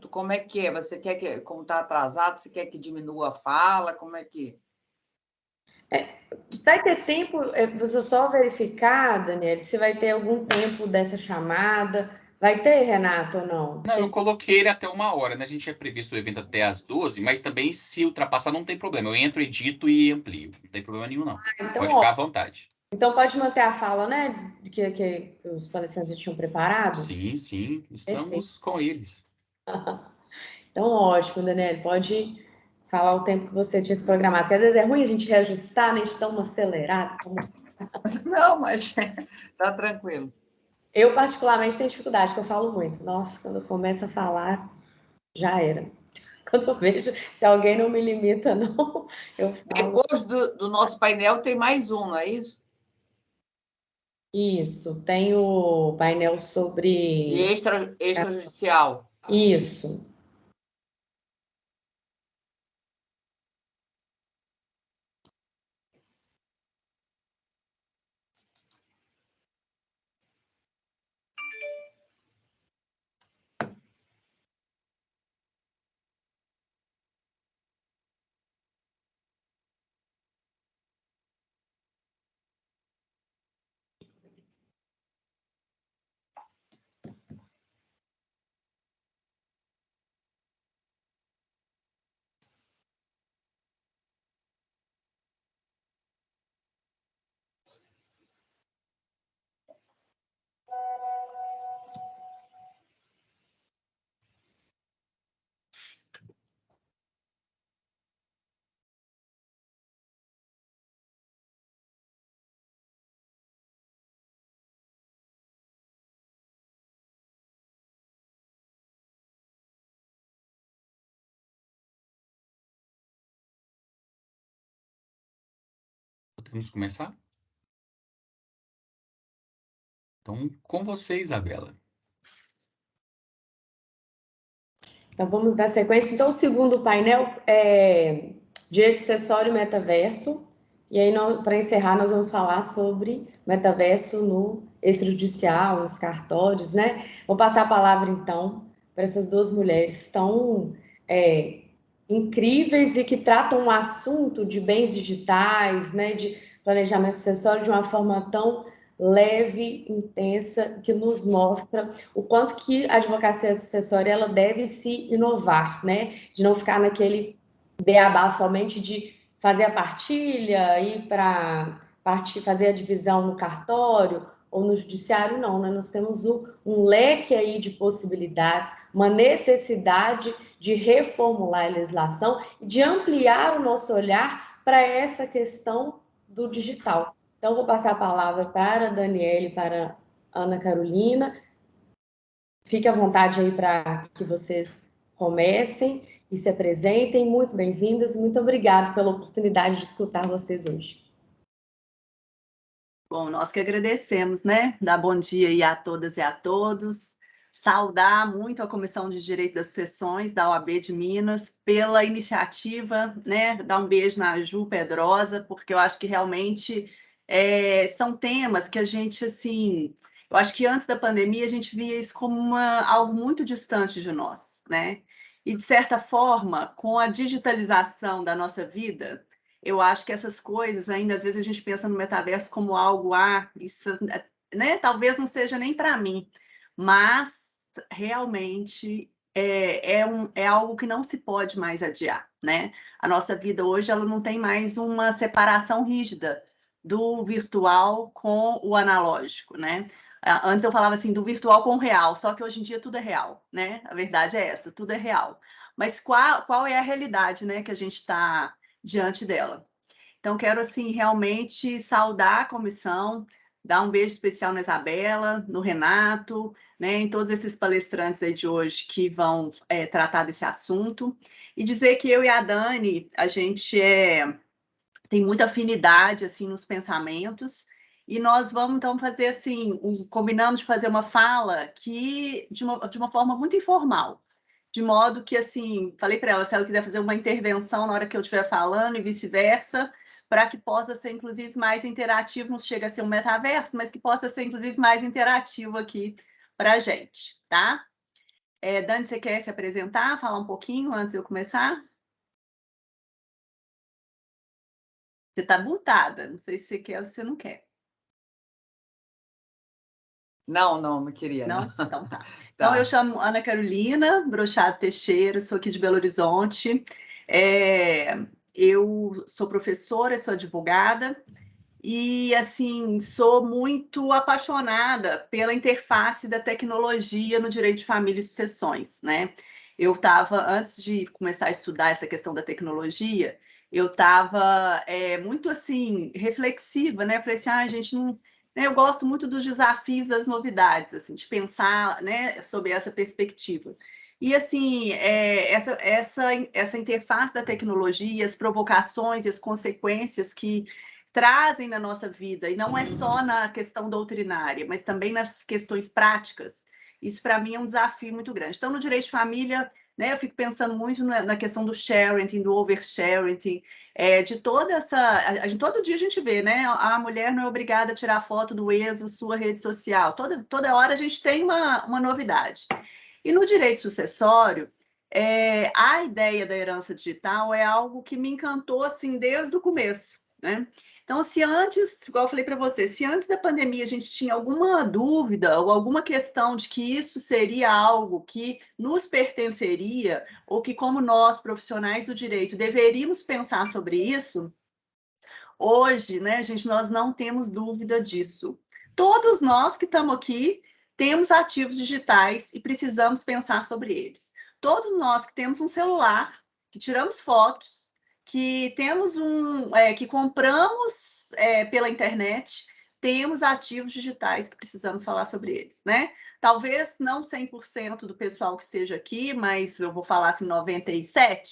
quanto? Como é que é? Você quer que, como está atrasado, você quer que diminua a fala? Como é que... Vai ter tempo, você só verificar, Daniel, se vai ter algum tempo dessa chamada. Vai ter, Renato, ou não? Não, eu coloquei ele até 1 hora, né? A gente tinha previsto o evento até às 12, mas também se ultrapassar não tem problema. Eu entro, edito e amplio. Não tem problema nenhum, não. Então, Pode ficar à vontade. Então pode manter a fala, né? Que os palestrantes tinham preparado? Sim, sim. Estamos com eles. Então, ótimo, Daniel. Pode falar o tempo que você tinha se programado. Porque às vezes é ruim a gente reajustar, né? A gente tão acelerado. Não, mas tá tranquilo. Eu, particularmente, tenho dificuldade, que eu falo muito. Nossa, quando eu começo a falar, já era. Quando eu vejo, se alguém não me limita, não, eu falo. Depois do nosso painel tem mais um, não é isso? Isso, tem o painel sobre... E extrajudicial. Isso. Podemos começar? Então, com você, Isabela. Então, vamos dar sequência. Então, o segundo painel é direito acessório e metaverso. E aí, para encerrar, nós vamos falar sobre metaverso no extrajudicial, nos cartórios, né? Vou passar a palavra, então, para essas duas mulheres tão incríveis e que tratam um assunto de bens digitais, né? De planejamento acessório de uma forma tão leve, intensa, que nos mostra o quanto que a advocacia sucessória ela deve se inovar, né? De não ficar naquele beabá somente de fazer a partilha, ir para fazer a divisão no cartório ou no judiciário, não, né? Nós temos um leque aí de possibilidades, uma necessidade de reformular a legislação e de ampliar o nosso olhar para essa questão do digital. Então, vou passar a palavra para a Daniele e para a Ana Carolina. Fique à vontade aí para que vocês comecem e se apresentem. Muito bem-vindas e muito obrigada pela oportunidade de escutar vocês hoje. Bom, nós que agradecemos, né? Dar bom dia aí a todas e a todos. Saudar muito a Comissão de Direito das Sucessões da OAB de Minas pela iniciativa, né? Dar um beijo na Ju Pedrosa, porque eu acho que realmente são temas que a gente, assim, eu acho que antes da pandemia a gente via isso como algo muito distante de nós, né? E, de certa forma, com a digitalização da nossa vida, eu acho que essas coisas, ainda às vezes a gente pensa no metaverso como algo, isso, né? Talvez não seja nem para mim, mas realmente é algo que não se pode mais adiar, né? A nossa vida hoje ela não tem mais uma separação rígida do virtual com o analógico, né? Antes eu falava assim do virtual com o real, só que hoje em dia tudo é real, né? A verdade é essa, tudo é real. Mas qual é a realidade, né, que a gente está diante dela? Então, quero, assim, realmente saudar a comissão, dar um beijo especial na Isabela, no Renato, né, em todos esses palestrantes aí de hoje que vão tratar desse assunto, e dizer que eu e a Dani, a gente tem muita afinidade, assim, nos pensamentos, e nós vamos, então, fazer, assim, combinamos de fazer uma fala que, de uma forma muito informal, de modo que, assim, falei para ela, se ela quiser fazer uma intervenção na hora que eu estiver falando e vice-versa, para que possa ser, inclusive, mais interativo, não chega a ser um metaverso, mas que possa ser, inclusive, mais interativo aqui para a gente, tá? Dani, você quer se apresentar, falar um pouquinho antes de eu começar? Você está mutada, não sei se você quer ou se você não quer. Não queria. Não? Então tá. Tá. Então, eu chamo Ana Carolina Brochado Teixeira, sou aqui de Belo Horizonte. Eu sou professora, sou advogada e, assim, sou muito apaixonada pela interface da tecnologia no direito de família e sucessões, né? Eu estava, antes de começar a estudar essa questão da tecnologia, eu estava muito, assim, reflexiva, né? Falei assim, gente, não... Eu gosto muito dos desafios, das novidades, assim, de pensar, né, sobre essa perspectiva. E, assim, essa interface da tecnologia, as provocações e as consequências que trazem na nossa vida, e não é só na questão doutrinária, mas também nas questões práticas, isso, para mim, é um desafio muito grande. Então, no direito de família, né, eu fico pensando muito na questão do sharing, do oversharing, de toda essa... todo dia a gente vê, né? A mulher não é obrigada a tirar foto do ex, sua rede social. Toda hora a gente tem uma novidade. E no direito sucessório, a ideia da herança digital é algo que me encantou assim desde o começo, né? Então, se antes, igual eu falei para você, se antes da pandemia a gente tinha alguma dúvida ou alguma questão de que isso seria algo que nos pertenceria, ou que, como nós, profissionais do direito, deveríamos pensar sobre isso, hoje, né, gente, nós não temos dúvida disso. Todos nós que estamos aqui temos ativos digitais e precisamos pensar sobre eles. Todos nós que temos um celular, que tiramos fotos, que temos que compramos pela internet, temos ativos digitais que precisamos falar sobre eles, né? Talvez não 100% do pessoal que esteja aqui, mas eu vou falar assim, 97%,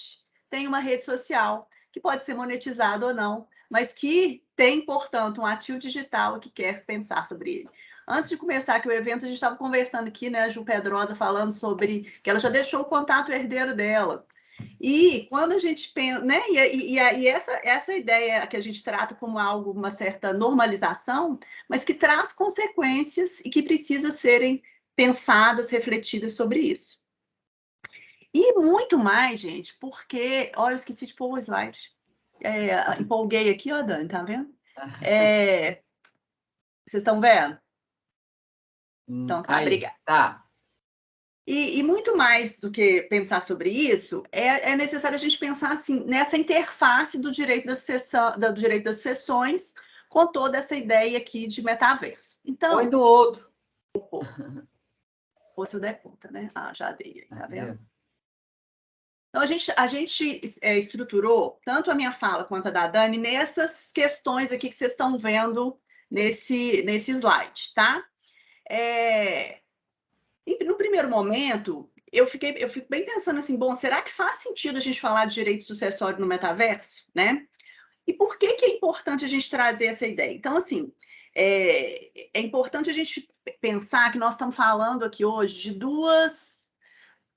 tem uma rede social que pode ser monetizada ou não, mas que tem, portanto, um ativo digital e que quer pensar sobre ele. Antes de começar aqui o evento, a gente estava conversando aqui, né, a Ju Pedrosa falando sobre que ela já deixou o contato herdeiro dela. E quando a gente pensa, né, e essa ideia que a gente trata como algo, uma certa normalização, mas que traz consequências e que precisa serem pensadas, refletidas sobre isso. E muito mais, gente, porque... Olha, eu esqueci de pôr o slide. Empolguei aqui, ó, Dani, tá vendo? Vocês estão vendo? Então, tá, Aí, obrigada. tá. E muito mais do que pensar sobre isso, é necessário a gente pensar assim, nessa interface do direito da sucessão, do direito das sucessões, com toda essa ideia aqui de metaverso. Então, Põe do outro. Ou se eu der conta, né? Já dei aí, tá vendo? É. Então, a gente estruturou tanto a minha fala quanto a da Dani nessas questões aqui que vocês estão vendo nesse slide, tá? No primeiro momento, eu fico bem pensando assim, bom, será que faz sentido a gente falar de direito sucessório no metaverso, né? E por que é importante a gente trazer essa ideia? Então, assim, é importante a gente pensar que nós estamos falando aqui hoje de duas...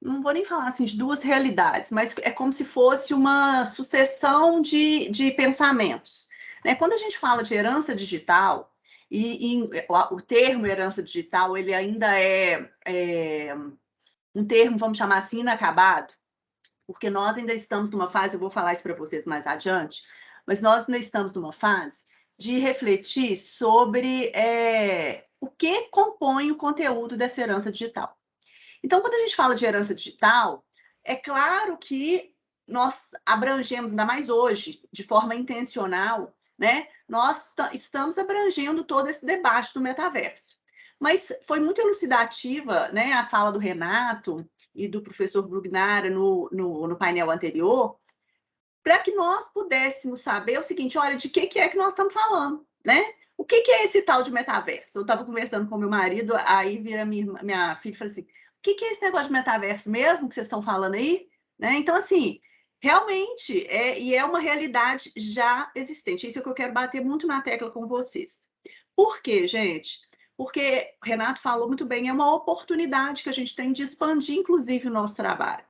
Não vou nem falar assim de duas realidades, mas é como se fosse uma sucessão de pensamentos, né? Quando a gente fala de herança digital, o termo herança digital, ele ainda é um termo, vamos chamar assim, inacabado, porque nós ainda estamos numa fase, eu vou falar isso para vocês mais adiante, mas nós ainda estamos numa fase de refletir sobre o que compõe o conteúdo dessa herança digital. Então, quando a gente fala de herança digital, é claro que nós abrangemos, ainda mais hoje, de forma intencional, né? Nós estamos abrangendo todo esse debate do metaverso. Mas foi muito elucidativa, né, a fala do Renato e do professor Brugnara no painel anterior, para que nós pudéssemos saber o seguinte, olha, de que é que nós estamos falando, né? O que é esse tal de metaverso? Eu estava conversando com meu marido, aí vira minha filha e falou assim, o que é esse negócio de metaverso mesmo que vocês estão falando aí? Né? Então, assim, realmente, é uma realidade já existente. Isso é o que eu quero bater muito na tecla com vocês. Por quê, gente? Porque o Renato falou muito bem, é uma oportunidade que a gente tem de expandir, inclusive, o nosso trabalho.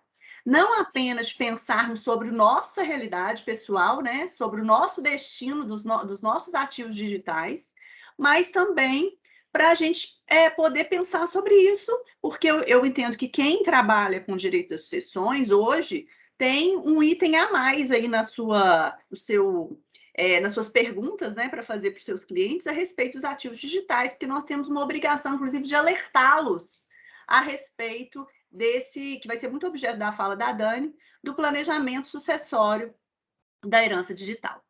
Não apenas pensarmos sobre nossa realidade pessoal, né? Sobre o nosso destino dos nossos ativos digitais, mas também para a gente poder pensar sobre isso, porque eu entendo que quem trabalha com direito das sucessões hoje tem um item a mais aí nas suas perguntas, né, para fazer para os seus clientes a respeito dos ativos digitais, porque nós temos uma obrigação, inclusive, de alertá-los a respeito desse, que vai ser muito objeto da fala da Dani, do planejamento sucessório da herança digital.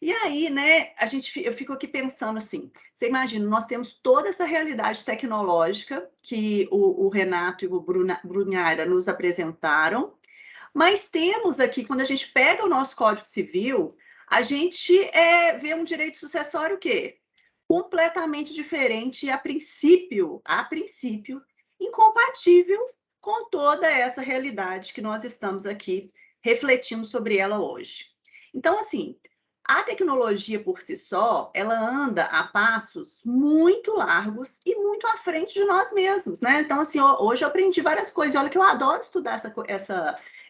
E aí, né, eu fico aqui pensando assim, você imagina, nós temos toda essa realidade tecnológica que o Renato e o Brunhara nos apresentaram, mas temos aqui, quando a gente pega o nosso Código Civil, a gente vê um direito sucessório o quê? Completamente diferente e, a princípio, incompatível com toda essa realidade que nós estamos aqui refletindo sobre ela hoje. Então, assim, a tecnologia por si só, ela anda a passos muito largos e muito à frente de nós mesmos, né? Então, assim, hoje eu aprendi várias coisas. Olha que eu adoro estudar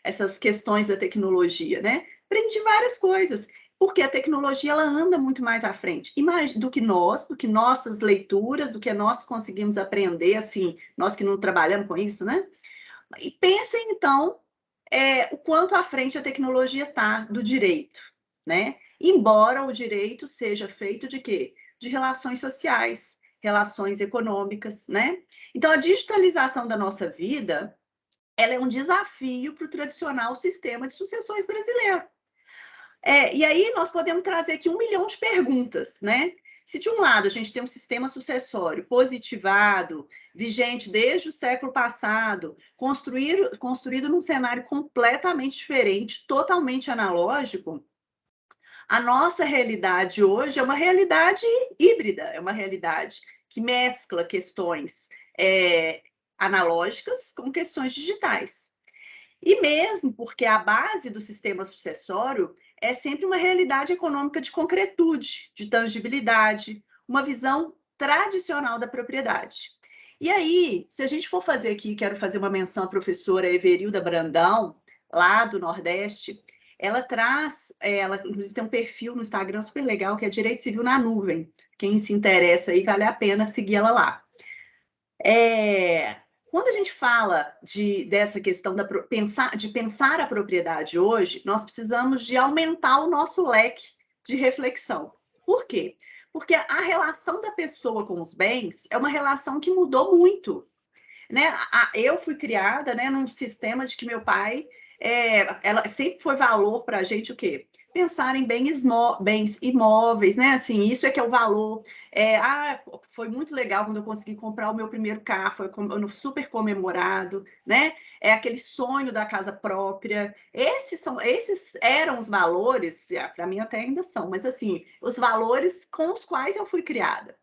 essas questões da tecnologia, né? Aprendi várias coisas, porque a tecnologia, ela anda muito mais à frente do que nossas leituras, do que nós conseguimos aprender, assim, nós que não trabalhamos com isso, né? E pensem, então, o quanto à frente a tecnologia está do direito, né? Embora o direito seja feito de quê? De relações sociais, relações econômicas, né? Então, a digitalização da nossa vida, ela é um desafio para o tradicional sistema de sucessões brasileiro. E aí nós podemos trazer aqui 1 milhão de perguntas, né? Se de um lado a gente tem um sistema sucessório positivado, vigente desde o século passado, construído num cenário completamente diferente, totalmente analógico, a nossa realidade hoje é uma realidade híbrida, é uma realidade que mescla questões analógicas com questões digitais. E mesmo porque a base do sistema sucessório é sempre uma realidade econômica de concretude, de tangibilidade, uma visão tradicional da propriedade. E aí, se a gente for fazer aqui, quero fazer uma menção à professora Everilda Brandão, lá do Nordeste, ela inclusive tem um perfil no Instagram super legal, que é Direito Civil na Nuvem. Quem se interessa aí, vale a pena seguir ela lá. Quando a gente fala dessa questão de pensar a propriedade hoje, nós precisamos de aumentar o nosso leque de reflexão. Por quê? Porque a relação da pessoa com os bens é uma relação que mudou muito, né? Eu fui criada, né, num sistema de que meu pai, ela sempre foi valor para a gente o quê? Pensar em bens imóveis, né? Assim, isso é que é o valor. Foi muito legal quando eu consegui comprar o meu primeiro carro, foi super comemorado, né? É aquele sonho da casa própria. Esses eram os valores, para mim até ainda são, mas assim, os valores com os quais eu fui criada.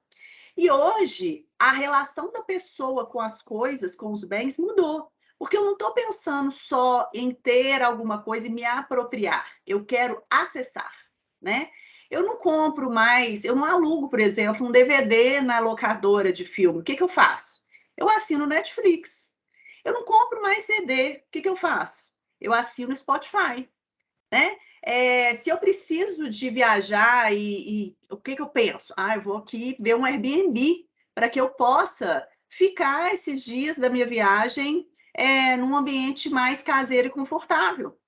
E hoje, a relação da pessoa com as coisas, com os bens, mudou. Porque eu não estou pensando só em ter alguma coisa e me apropriar. Eu quero acessar, né? Eu não compro mais, eu não alugo, por exemplo, um DVD na locadora de filme. O que eu faço? Eu assino Netflix. Eu não compro mais CD. O que eu faço? Eu assino Spotify, né? Se eu preciso de viajar e o que eu penso? Eu vou aqui ver um Airbnb para que eu possa ficar esses dias da minha viagem num ambiente mais caseiro e confortável.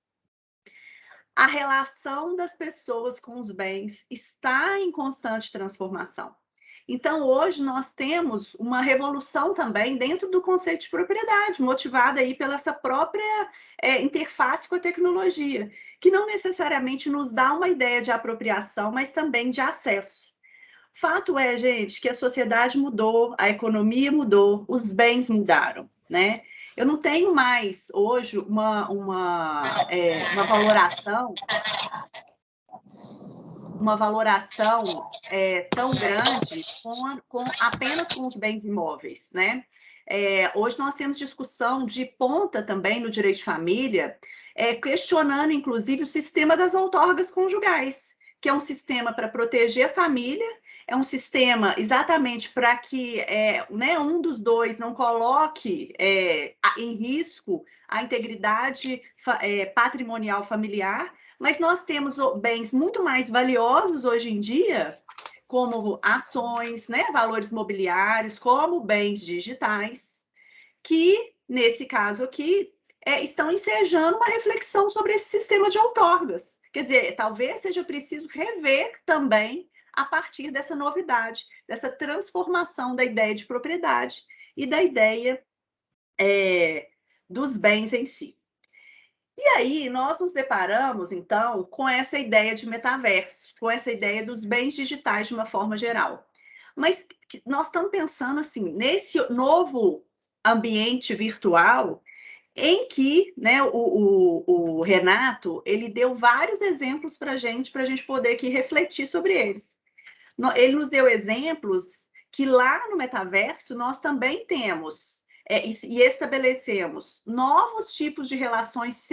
A relação das pessoas com os bens está em constante transformação. Então, hoje nós temos uma revolução também dentro do conceito de propriedade, motivada aí pela essa própria interface com a tecnologia, que não necessariamente nos dá uma ideia de apropriação, mas também de acesso. Fato é, gente, que a sociedade mudou, a economia mudou, os bens mudaram, né? Eu não tenho mais hoje uma valoração tão grande apenas com os bens imóveis, né? Hoje nós temos discussão de ponta também no direito de família, questionando, inclusive, o sistema das outorgas conjugais, que é um sistema para proteger a família, é um sistema exatamente para que um dos dois não coloque em risco a integridade patrimonial familiar, mas nós temos bens muito mais valiosos hoje em dia como ações, né, valores mobiliários, como bens digitais, que, nesse caso aqui, estão ensejando uma reflexão sobre esse sistema de outorgas. Quer dizer, talvez seja preciso rever também a partir dessa novidade, dessa transformação da ideia de propriedade e da ideia dos bens em si. E aí, nós nos deparamos, então, com essa ideia de metaverso, com essa ideia dos bens digitais de uma forma geral. Mas nós estamos pensando, assim, nesse novo ambiente virtual em que, né, o Renato, ele deu vários exemplos para a gente poder aqui refletir sobre eles. Ele nos deu exemplos que lá no metaverso nós também temos e estabelecemos novos tipos de relações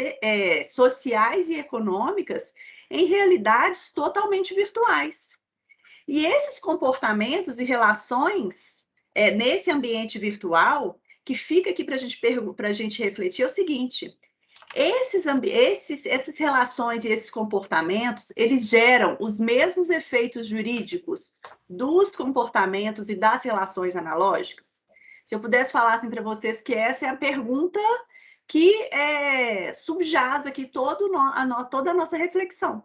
sociais e econômicas em realidades totalmente virtuais. E esses comportamentos e relações nesse ambiente virtual, que fica aqui para a gente refletir, é o seguinte: essas relações e esses comportamentos, eles geram os mesmos efeitos jurídicos dos comportamentos e das relações analógicas? Se eu pudesse falar assim para vocês que essa é a pergunta que subjaz aqui toda a nossa reflexão.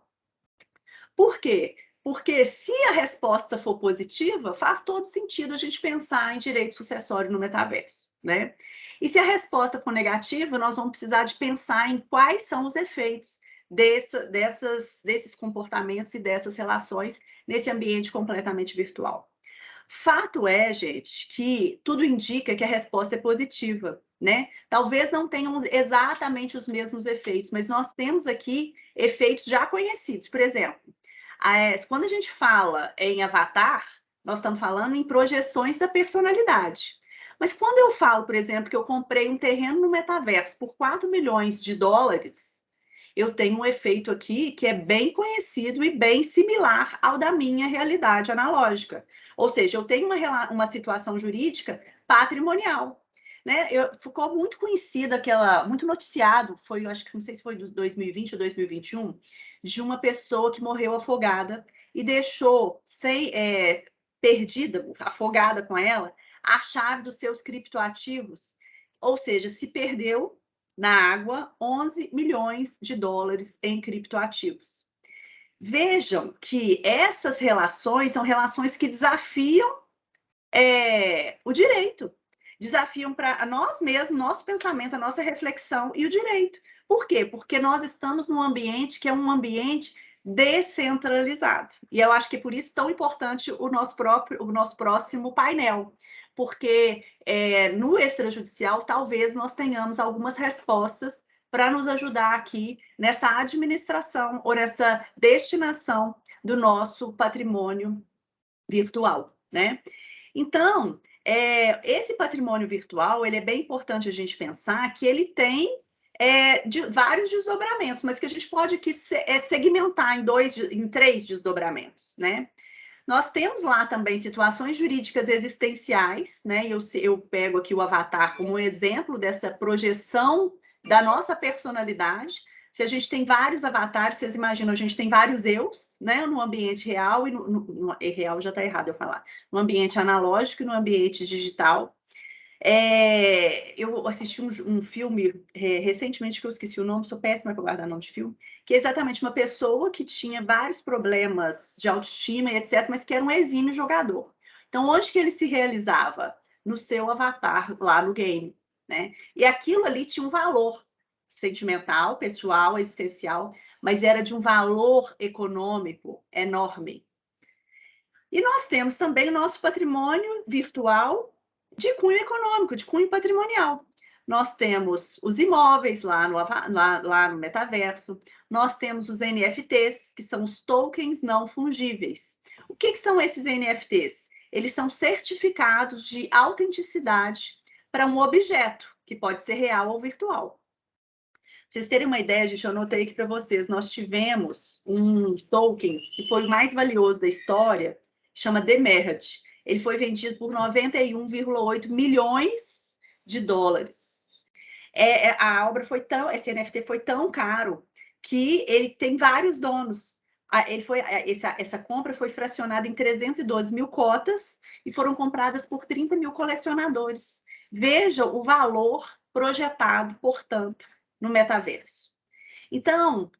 Por quê? Porque se a resposta for positiva, faz todo sentido a gente pensar em direito sucessório no metaverso, né? E se a resposta for negativa, nós vamos precisar de pensar em quais são os efeitos desses comportamentos e dessas relações nesse ambiente completamente virtual. Fato é, gente, que tudo indica que a resposta é positiva, né? Talvez não tenham exatamente os mesmos efeitos, mas nós temos aqui efeitos já conhecidos. Por exemplo, quando a gente fala em avatar, nós estamos falando em projeções da personalidade. Mas quando eu falo, por exemplo, que eu comprei um terreno no metaverso por 4 milhões de dólares, eu tenho um efeito aqui que é bem conhecido e bem similar ao da minha realidade analógica. Ou seja, eu tenho uma situação jurídica patrimonial. Né? Ficou muito conhecida muito noticiado, eu acho que não sei se foi de 2020 ou 2021, de uma pessoa que morreu afogada e deixou perdida, afogada com ela, a chave dos seus criptoativos. Ou seja, se perdeu na água 11 milhões de dólares em criptoativos. Vejam que essas relações são relações que desafiam o direito. Desafiam para nós mesmos, nosso pensamento, a nossa reflexão e o direito. Por quê? Porque nós estamos num ambiente que é um ambiente descentralizado. E eu acho que é por isso tão importante o nosso próximo painel, porque no extrajudicial talvez nós tenhamos algumas respostas para nos ajudar aqui nessa administração ou nessa destinação do nosso patrimônio virtual, né? Então, esse patrimônio virtual, ele é bem importante a gente pensar que ele tem vários desdobramentos, mas que a gente pode aqui segmentar em 3 desdobramentos, né? Nós temos lá também situações jurídicas existenciais, né? Eu pego aqui o avatar como um exemplo dessa projeção da nossa personalidade. Se a gente tem vários avatares, vocês imaginam, a gente tem vários eus, né? No ambiente real, e real já está errado eu falar, no ambiente analógico e no ambiente digital. Eu assisti um filme recentemente, que eu esqueci o nome, sou péssima para guardar nome de filme, que é exatamente uma pessoa que tinha vários problemas de autoestima e etc., mas que era um exímio jogador. Então, onde que ele se realizava? No seu avatar, lá no game, né? E aquilo ali tinha um valor sentimental, pessoal, existencial, mas era de um valor econômico enorme. E nós temos também o nosso patrimônio virtual de cunho econômico, de cunho patrimonial. Nós temos os imóveis lá no metaverso, nós temos os NFTs, que são os tokens não fungíveis. O que são esses NFTs? Eles são certificados de autenticidade para um objeto, que pode ser real ou virtual. Pra vocês terem uma ideia, gente, eu anotei aqui para vocês, nós tivemos um token que foi o mais valioso da história, chama Demerge. Ele foi vendido por 91,8 milhões de dólares. A obra esse NFT foi tão caro que ele tem vários donos. essa compra foi fracionada em 312 mil cotas e foram compradas por 30 mil colecionadores. Veja o valor projetado, portanto, no metaverso. Então,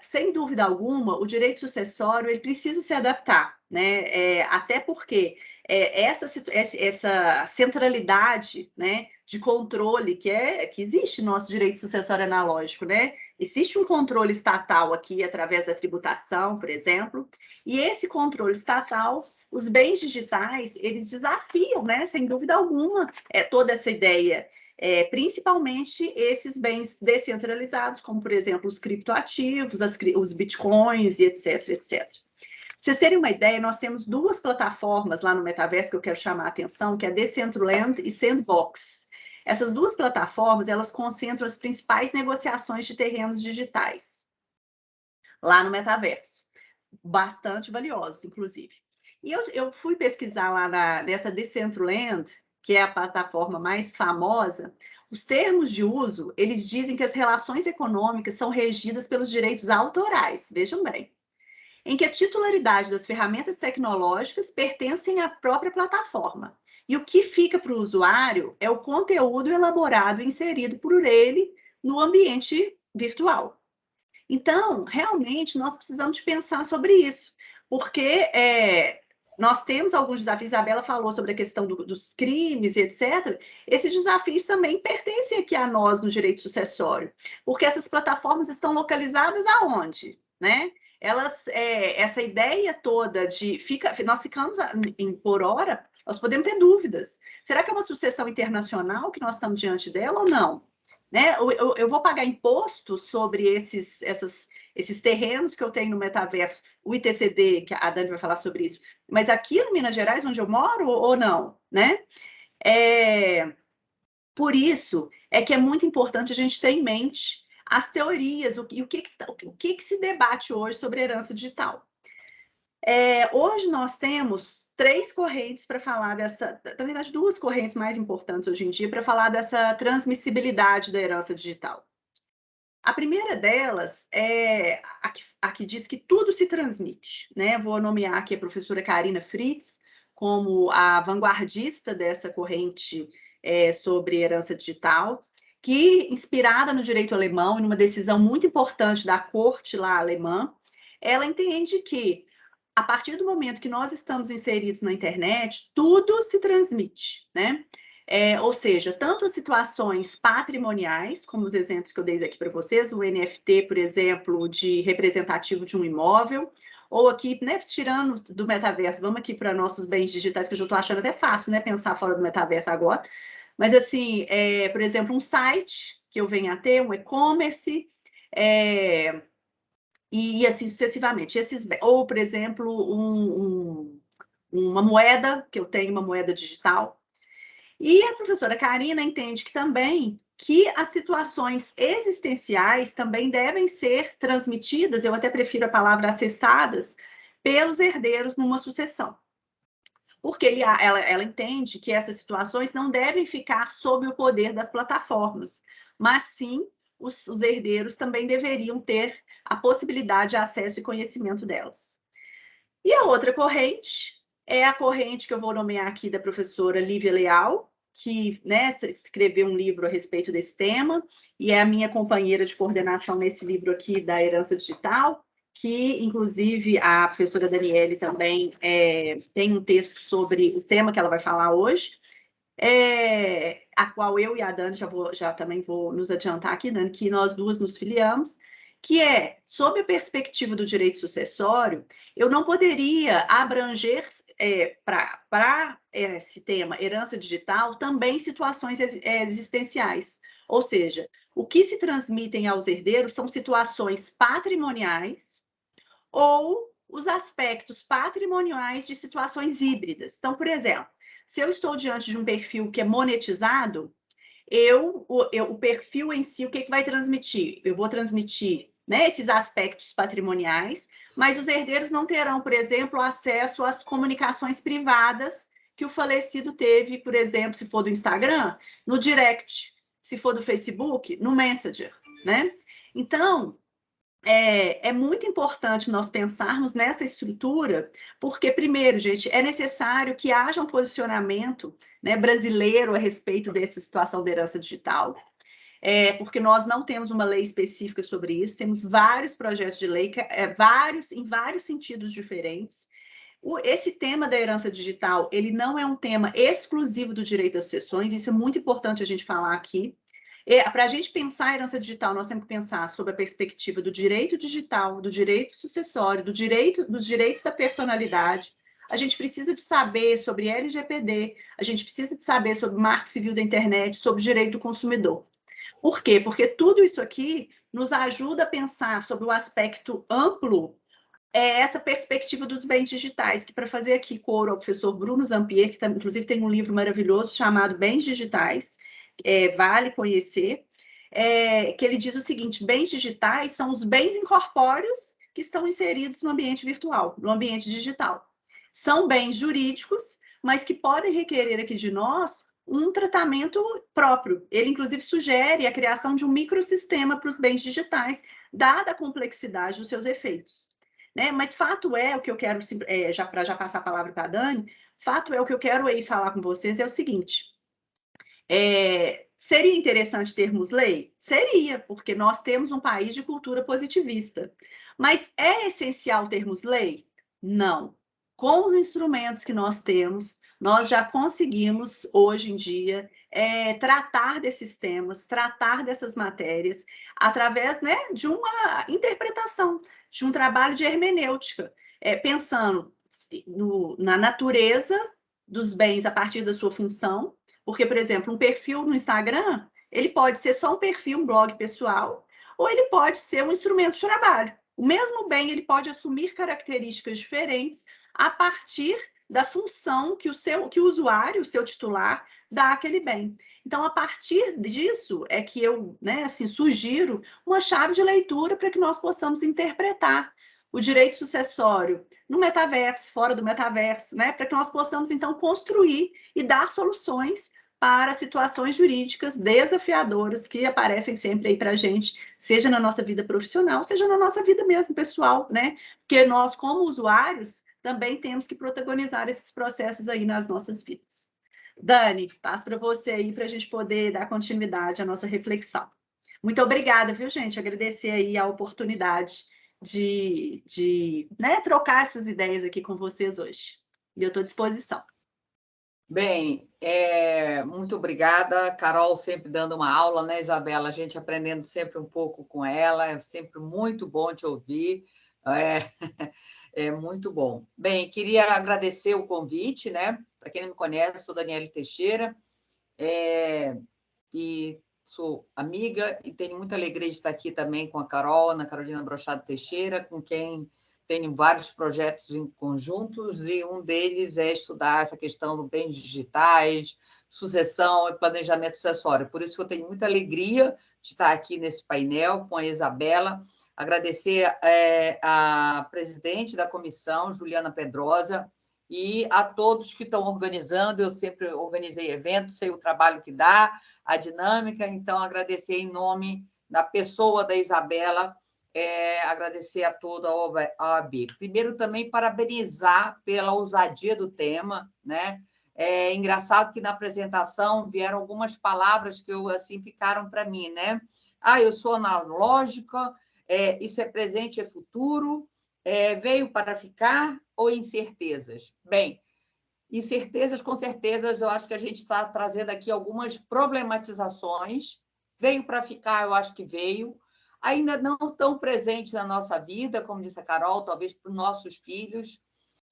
sem dúvida alguma, o direito sucessório ele precisa se adaptar, né? Até porque essa centralidade, né, de controle que existe no nosso direito sucessório analógico, né? Existe um controle estatal aqui através da tributação, por exemplo, e esse controle estatal, os bens digitais, eles desafiam, né, sem dúvida alguma, toda essa ideia. Principalmente esses bens descentralizados, como, por exemplo, os criptoativos, os bitcoins e etc, etc. Pra vocês terem uma ideia, nós temos duas plataformas lá no metaverso que eu quero chamar a atenção, que é Decentraland e Sandbox. Essas duas plataformas, elas concentram as principais negociações de terrenos digitais lá no metaverso. Bastante valiosos, inclusive. E eu fui pesquisar lá nessa Decentraland, que é a plataforma mais famosa. Os termos de uso, eles dizem que as relações econômicas são regidas pelos direitos autorais, vejam bem, em que a titularidade das ferramentas tecnológicas pertencem à própria plataforma. E o que fica para o usuário é o conteúdo elaborado e inserido por ele no ambiente virtual. Então, realmente, nós precisamos de pensar sobre isso, porque nós temos alguns desafios, a Isabela falou sobre a questão dos crimes, etc. Esses desafios também pertencem aqui a nós no direito sucessório, porque essas plataformas estão localizadas aonde, né? Essa ideia toda nós ficamos, por hora, nós podemos ter dúvidas. Será que é uma sucessão internacional que nós estamos diante dela ou não? Né? Eu vou pagar imposto sobre esses terrenos que eu tenho no metaverso, o ITCD, que a Dani vai falar sobre isso, mas aqui no Minas Gerais, onde eu moro, ou não, né? Por isso é que é muito importante a gente ter em mente as teorias, o que se debate hoje sobre herança digital. Hoje nós temos 3 correntes para falar na verdade, 2 correntes mais importantes hoje em dia para falar dessa transmissibilidade da herança digital. A primeira delas é a que diz que tudo se transmite, né? Vou nomear aqui a professora Karina Fritz como a vanguardista dessa corrente sobre herança digital, que, inspirada no direito alemão e numa decisão muito importante da corte lá alemã, ela entende que, a partir do momento que nós estamos inseridos na internet, tudo se transmite, né? Ou seja, tanto as situações patrimoniais, como os exemplos que eu dei aqui para vocês, o NFT, por exemplo, de representativo de um imóvel, ou aqui, né, tirando do metaverso, vamos aqui para nossos bens digitais, que eu já estou achando até fácil, né, pensar fora do metaverso agora, mas assim, por exemplo, um site que eu venha a ter, um e-commerce, e assim sucessivamente. Ou, por exemplo, uma moeda, que eu tenho uma moeda digital. E a professora Karina entende que também que as situações existenciais também devem ser transmitidas, eu até prefiro a palavra acessadas, pelos herdeiros numa sucessão. Porque ela entende que essas situações não devem ficar sob o poder das plataformas, mas sim os herdeiros também deveriam ter a possibilidade de acesso e conhecimento delas. E a outra corrente é a corrente que eu vou nomear aqui da professora Lívia Leal, que, né, escreveu um livro a respeito desse tema, e é a minha companheira de coordenação nesse livro aqui da herança digital, que, inclusive, a professora Daniele também tem um texto sobre o tema que ela vai falar hoje, a qual eu e a Dani já também vou nos adiantar aqui, Dani, que nós duas nos filiamos, que sob a perspectiva do direito sucessório, eu não poderia abranger para esse tema, herança digital, também situações existenciais. Ou seja, o que se transmitem aos herdeiros são situações patrimoniais ou os aspectos patrimoniais de situações híbridas. Então, por exemplo, se eu estou diante de um perfil que é monetizado, o perfil em si, o que vai transmitir? Eu vou transmitir, né, esses aspectos patrimoniais, mas os herdeiros não terão, por exemplo, acesso às comunicações privadas que o falecido teve, por exemplo, se for do Instagram, no direct, se for do Facebook, no Messenger, né? Então, é muito importante nós pensarmos nessa estrutura, porque, primeiro, gente, é necessário que haja um posicionamento, né, brasileiro a respeito dessa situação da herança digital, porque nós não temos uma lei específica sobre isso, temos vários projetos de lei, em vários sentidos diferentes. Esse tema da herança digital, ele não é um tema exclusivo do direito das sucessões, isso é muito importante a gente falar aqui. Para a gente pensar a herança digital, nós temos que pensar sobre a perspectiva do direito digital, do direito sucessório, dos direitos da personalidade. A gente precisa de saber sobre LGPD, a gente precisa de saber sobre o Marco Civil da Internet, sobre o direito do consumidor. Por quê? Porque tudo isso aqui nos ajuda a pensar sobre o aspecto amplo, essa perspectiva dos bens digitais, que para fazer aqui coro ao professor Bruno Zampier, que inclusive tem um livro maravilhoso chamado Bens Digitais, vale conhecer, que ele diz o seguinte: bens digitais são os bens incorpóreos que estão inseridos no ambiente virtual, no ambiente digital. São bens jurídicos, mas que podem requerer aqui de nós um tratamento próprio. Ele, inclusive, sugere a criação de um microsistema para os bens digitais, dada a complexidade dos seus efeitos. Né? Mas fato é, o que eu quero, para já passar a palavra para a Dani, fato é, o que eu quero aí falar com vocês é o seguinte: seria interessante termos lei? Seria, porque nós temos um país de cultura positivista. Mas é essencial termos lei? Não. Com os instrumentos que nós temos, nós já conseguimos, hoje em dia, tratar desses temas, tratar dessas matérias, através, né, de uma interpretação, de um trabalho de hermenêutica, pensando na natureza dos bens a partir da sua função. Porque, por exemplo, um perfil no Instagram, ele pode ser só um perfil, um blog pessoal, ou ele pode ser um instrumento de trabalho. O mesmo bem, ele pode assumir características diferentes a partir da função que o usuário, o seu titular, dá àquele bem. Então, a partir disso, é que eu, né, assim, sugiro uma chave de leitura para que nós possamos interpretar o direito sucessório no metaverso, fora do metaverso, né, para que nós possamos, então, construir e dar soluções para situações jurídicas desafiadoras que aparecem sempre aí para a gente, seja na nossa vida profissional, seja na nossa vida mesmo pessoal, né? Porque nós, como usuários, também temos que protagonizar esses processos aí nas nossas vidas. Dani, passo para você aí para a gente poder dar continuidade à nossa reflexão. Muito obrigada, viu, gente? Agradecer aí a oportunidade de né, trocar essas ideias aqui com vocês hoje. E eu estou à disposição. Bem, muito obrigada. Carol sempre dando uma aula, né, Isabela? A gente aprendendo sempre um pouco com ela, é sempre muito bom te ouvir. É muito bom. Bem, queria agradecer o convite, né? Para quem não me conhece, sou Daniele Teixeira, e sou amiga e tenho muita alegria de estar aqui também com a Carol, Ana Carolina Brochado Teixeira, com quem tenho vários projetos em conjuntos, e um deles é estudar essa questão dos bens digitais, sucessão e planejamento sucessório. Por isso que eu tenho muita alegria de estar aqui nesse painel com a Isabela. Agradecer a presidente da comissão, Juliana Pedrosa, e a todos que estão organizando. Eu sempre organizei eventos, sei o trabalho que dá, a dinâmica, então agradecer em nome da pessoa da Isabela, agradecer a toda a OAB. Primeiro, também parabenizar pela ousadia do tema, né? É engraçado que na apresentação vieram algumas palavras que assim ficaram para mim, né? Eu sou analógica, isso é presente, é futuro, veio para ficar, ou incertezas? Bem, incertezas, com certeza, eu acho que a gente está trazendo aqui algumas problematizações. Veio para ficar, eu acho que veio. Ainda não tão presente na nossa vida, como disse a Carol, talvez para os nossos filhos,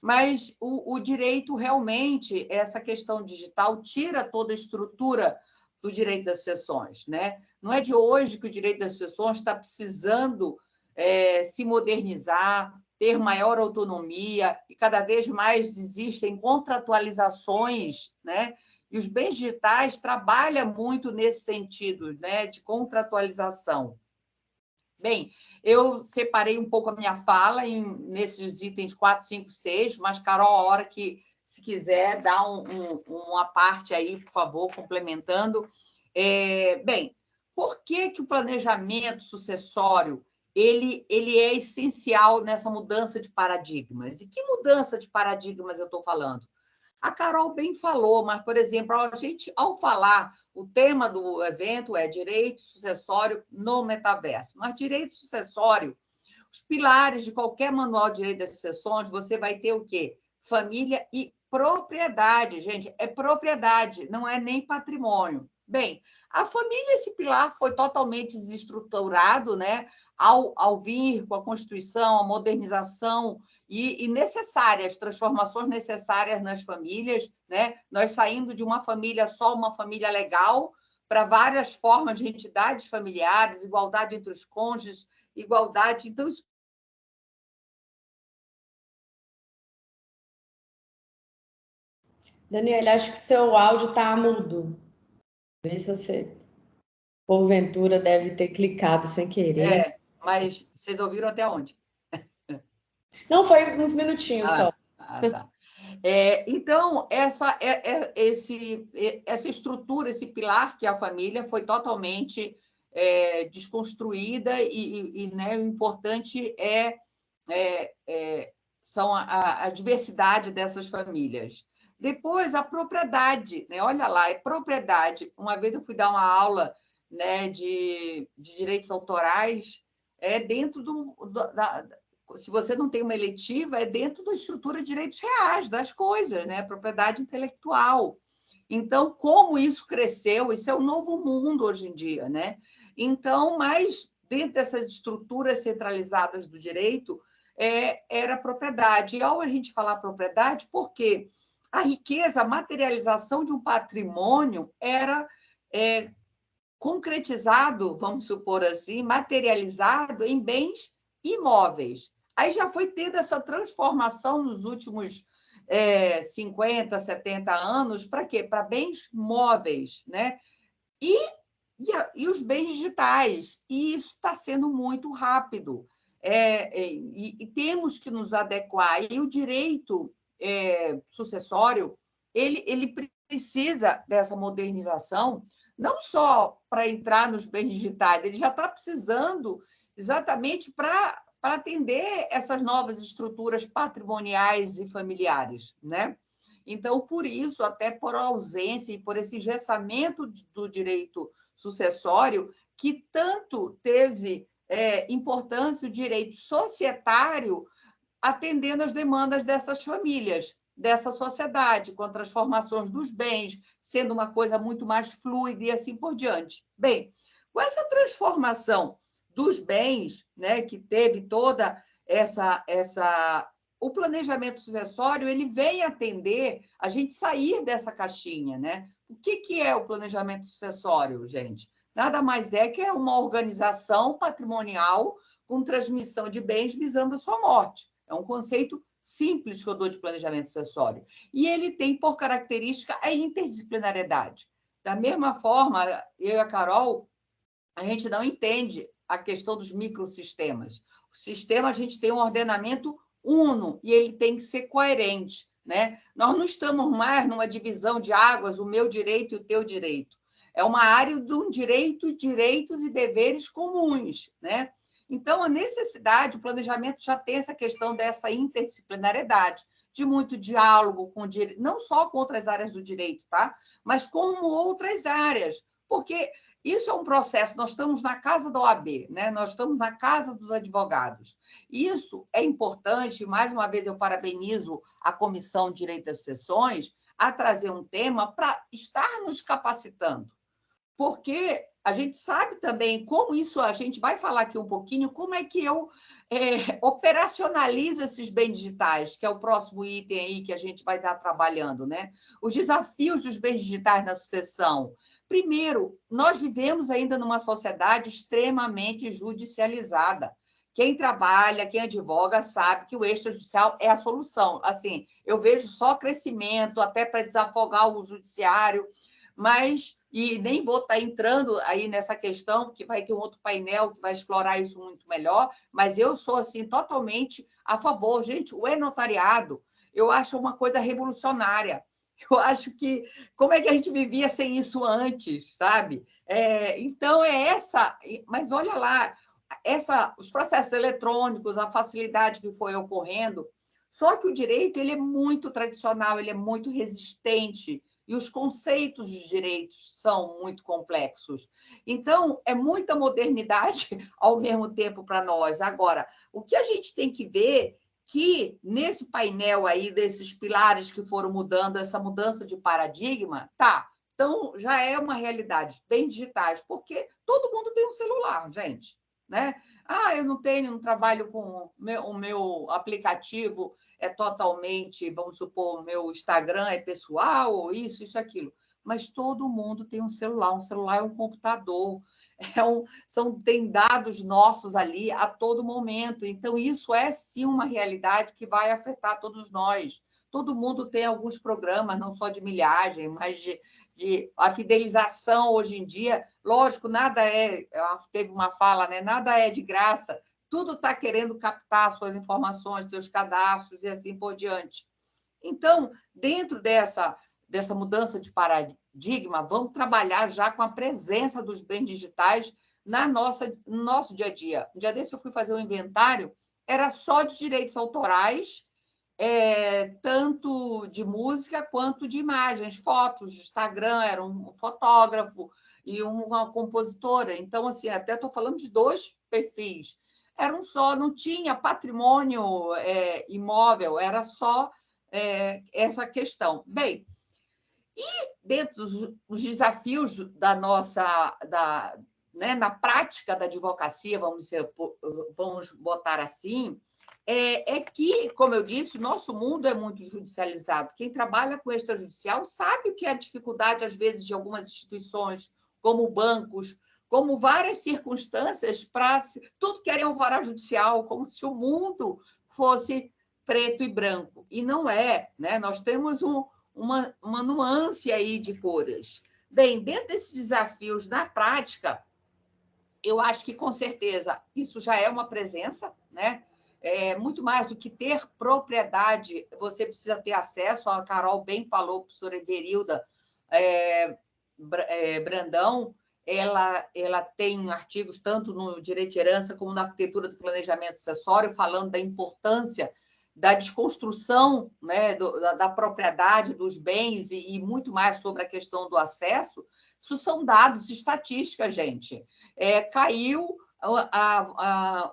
mas o direito realmente, essa questão digital, tira toda a estrutura do direito das sucessões, né? Não é de hoje que o direito das sucessões está precisando se modernizar, ter maior autonomia, e cada vez mais existem contratualizações, né? E os bens digitais trabalham muito nesse sentido, né? De contratualização. Bem, eu separei um pouco a minha fala nesses itens 4, 5, 6, mas, Carol, a hora que, se quiser, dá uma parte aí, por favor, complementando. Bem, por que o planejamento sucessório ele é essencial nessa mudança de paradigmas. E que mudança de paradigmas eu estou falando? A Carol bem falou, mas, por exemplo, a gente, ao falar, o tema do evento é direito sucessório no metaverso. Mas direito sucessório, os pilares de qualquer manual de direito das sucessões, você vai ter o quê? Família e propriedade, gente. É propriedade, não é nem patrimônio. Bem, a família, esse pilar foi totalmente desestruturado, né? Ao vir com a Constituição, a modernização e necessárias, transformações necessárias nas famílias, né? Nós saindo de uma família só, uma família legal, para várias formas de entidades familiares, igualdade entre os cônjuges, igualdade. Então, isso. Daniela, acho que seu áudio está mudo. Vê se você, porventura, deve ter clicado sem querer. Mas vocês ouviram até onde? Não, foi uns minutinhos só. Tá. Então, essa estrutura, esse pilar que é a família, foi totalmente desconstruída e né, o importante são a diversidade dessas famílias. Depois, a propriedade, né? Olha lá, é propriedade. Uma vez eu fui dar uma aula, né, de direitos autorais, dentro se você não tem uma eletiva, é dentro da estrutura de direitos reais, das coisas, né? Propriedade intelectual. Então, como isso cresceu, isso é um novo mundo hoje em dia, né? Então, mas dentro dessas estruturas centralizadas do direito, era a propriedade. E ao a gente falar propriedade, porque a riqueza, a materialização de um patrimônio era concretizado, vamos supor assim, materializado em bens imóveis. Aí já foi tendo essa transformação nos últimos 50, 70 anos, para quê? Para bens móveis, né? E os bens digitais. E isso está sendo muito rápido. E temos que nos adequar. E o direito sucessório, ele precisa dessa modernização, não só para entrar nos bens digitais, ele já está precisando exatamente para atender essas novas estruturas patrimoniais e familiares, né? Então, por isso, até por ausência e por esse engessamento do direito sucessório, que tanto teve importância o direito societário atendendo às demandas dessas famílias, dessa sociedade, com transformações dos bens, sendo uma coisa muito mais fluida e assim por diante. Bem, com essa transformação dos bens, né, que teve toda o planejamento sucessório, ele vem atender a gente sair dessa caixinha, né? O que é o planejamento sucessório, gente? Nada mais é que uma organização patrimonial com transmissão de bens visando a sua morte. É um conceito simples que eu dou de planejamento sucessório. E ele tem, por característica, a interdisciplinariedade. Da mesma forma, eu e a Carol, a gente não entende a questão dos microsistemas. O sistema, a gente tem um ordenamento uno e ele tem que ser coerente, né? Nós não estamos mais numa divisão de águas, o meu direito e o teu direito. É uma área de um direito, direitos e deveres comuns, né? Então, a necessidade, o planejamento já tem essa questão dessa interdisciplinariedade, de muito diálogo com não só com outras áreas do direito, tá? Mas com outras áreas, porque isso é um processo, nós estamos na casa da OAB, né? Nós estamos na casa dos advogados. Isso é importante, mais uma vez eu parabenizo a Comissão de Direito das Sucessões a trazer um tema para estar nos capacitando, porque a gente sabe também como isso, a gente vai falar aqui um pouquinho, como é que eu operacionalizo esses bens digitais, que é o próximo item aí que a gente vai estar trabalhando, né? Os desafios dos bens digitais na sucessão. Primeiro, nós vivemos ainda numa sociedade extremamente judicializada. Quem trabalha, quem advoga, sabe que o extrajudicial é a solução. Assim, eu vejo só crescimento, até para desafogar o judiciário, mas, e nem vou estar entrando aí nessa questão, porque vai ter um outro painel que vai explorar isso muito melhor, mas eu sou, assim, totalmente a favor. Gente, o e-notariado, eu acho uma coisa revolucionária. Eu acho que... Como é que a gente vivia sem isso antes, sabe? Então, é essa... Mas olha lá, os processos eletrônicos, a facilidade que foi ocorrendo, só que o direito ele é muito tradicional, ele é muito resistente, e os conceitos de direitos são muito complexos. Então, é muita modernidade ao mesmo tempo para nós. Agora, o que a gente tem que ver que nesse painel aí, desses pilares que foram mudando, essa mudança de paradigma, tá, então já é uma realidade, bem digitais, porque todo mundo tem um celular, gente, né? Eu não tenho, não trabalho com o meu aplicativo, é totalmente, vamos supor, o meu Instagram é pessoal, ou isso, aquilo. Mas todo mundo tem um celular é um computador, tem dados nossos ali a todo momento. Então, isso é sim uma realidade que vai afetar todos nós. Todo mundo tem alguns programas, não só de milhagem, mas a fidelização hoje em dia. Lógico, nada teve uma fala, né? Nada é de graça. Tudo está querendo captar suas informações, seus cadastros e assim por diante. Então, dentro dessa mudança de paradigma, vamos trabalhar já com a presença dos bens digitais no nosso dia a dia. Um dia desse eu fui fazer um inventário, era só de direitos autorais, tanto de música quanto de imagens, fotos, de Instagram, era um fotógrafo e uma compositora. Então, assim, até estou falando de 2 perfis. Era um só, não tinha patrimônio imóvel, era só essa questão. Bem, e dentro dos desafios da nossa, né, na prática da advocacia, vamos botar assim, que, como eu disse, o nosso mundo é muito judicializado. Quem trabalha com extrajudicial sabe o que é a dificuldade, às vezes, de algumas instituições, como bancos, como várias circunstâncias, tudo querem alvará judicial, como se o mundo fosse preto e branco. E não é, né? Nós temos uma nuance aí de cores. Bem, dentro desses desafios na prática, eu acho que, com certeza, isso já é uma presença, né? Muito mais do que ter propriedade, você precisa ter acesso. A Carol bem falou, a professora Everilda Brandão, ela tem artigos tanto no direito de herança como na arquitetura do planejamento sucessório, falando da importância da desconstrução, né, da propriedade dos bens e muito mais sobre a questão do acesso. Isso são dados, estatísticas, gente. Caiu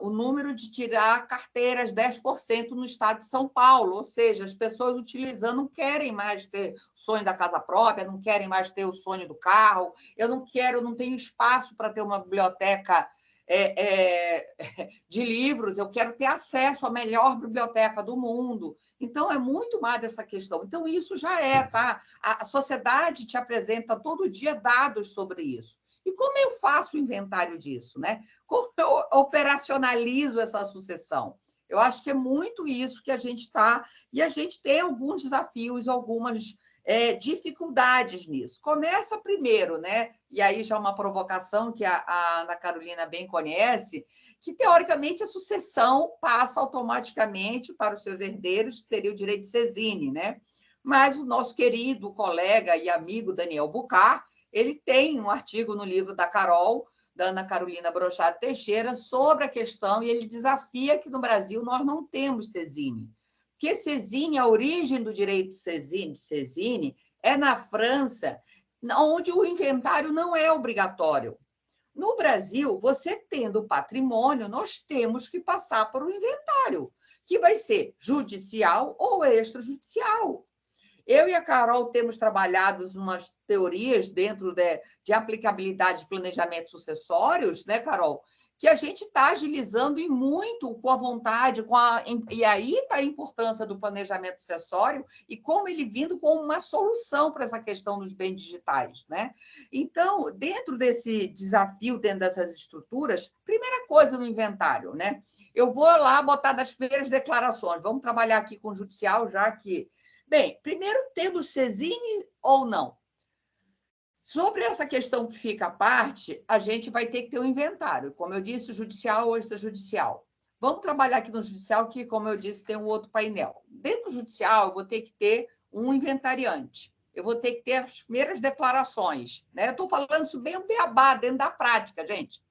o número de tirar carteiras 10% no estado de São Paulo, ou seja, as pessoas utilizando não querem mais ter o sonho da casa própria, não querem mais ter o sonho do carro. Eu não tenho espaço para ter uma biblioteca de livros, eu quero ter acesso à melhor biblioteca do mundo. Então, é muito mais essa questão. Então, isso já tá? A sociedade te apresenta todo dia dados sobre isso. E como eu faço o inventário disso, né? Como eu operacionalizo essa sucessão? Eu acho que é muito isso que a gente está... E a gente tem alguns desafios, algumas dificuldades nisso. Começa primeiro, né? E aí já uma provocação que a Ana Carolina bem conhece, que, teoricamente, a sucessão passa automaticamente para os seus herdeiros, que seria o direito de sesine, né? Mas o nosso querido colega e amigo Daniel Bucar, ele tem um artigo no livro da Carol, da Ana Carolina Brochado Teixeira, sobre a questão, e ele desafia que no Brasil nós não temos sesine. Porque sesine, a origem do direito de sesine é na França, onde o inventário não é obrigatório. No Brasil, você tendo patrimônio, nós temos que passar por um inventário, que vai ser judicial ou extrajudicial. Eu e a Carol temos trabalhado umas teorias dentro de aplicabilidade de planejamento sucessórios, né, Carol? Que a gente está agilizando e muito com a vontade, e aí está a importância do planejamento sucessório e como ele vindo com uma solução para essa questão dos bens digitais, né? Então, dentro desse desafio, dentro dessas estruturas, primeira coisa no inventário, né? Eu vou lá botar nas primeiras declarações, vamos trabalhar aqui com o judicial, já que... Bem, primeiro, temos sesine ou não? Sobre essa questão que fica à parte, a gente vai ter que ter um inventário, como eu disse, judicial ou extrajudicial. Vamos trabalhar aqui no judicial, que, como eu disse, tem um outro painel. Dentro do judicial, eu vou ter que ter um inventariante, eu vou ter que ter as primeiras declarações, né? Eu estou falando isso bem um beabá, dentro da prática, gente.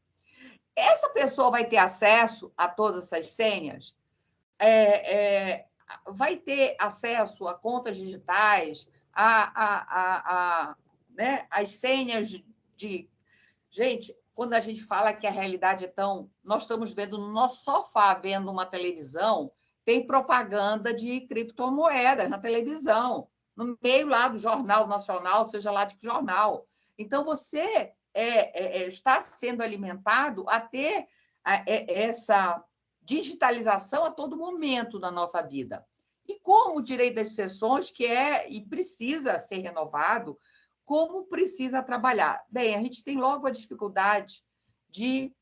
essa pessoa vai ter acesso a todas essas senhas? Vai ter acesso a contas digitais, né, as senhas de... Gente, quando a gente fala que a realidade é tão... Nós estamos vendo no nosso sofá, vendo uma televisão, tem propaganda de criptomoedas na televisão, no meio lá do Jornal Nacional, seja lá de que jornal. Então, você está sendo alimentado a ter essa digitalização a todo momento da nossa vida. E como o direito das sucessões, que é e precisa ser renovado, como precisa trabalhar? Bem, a gente tem logo a dificuldade de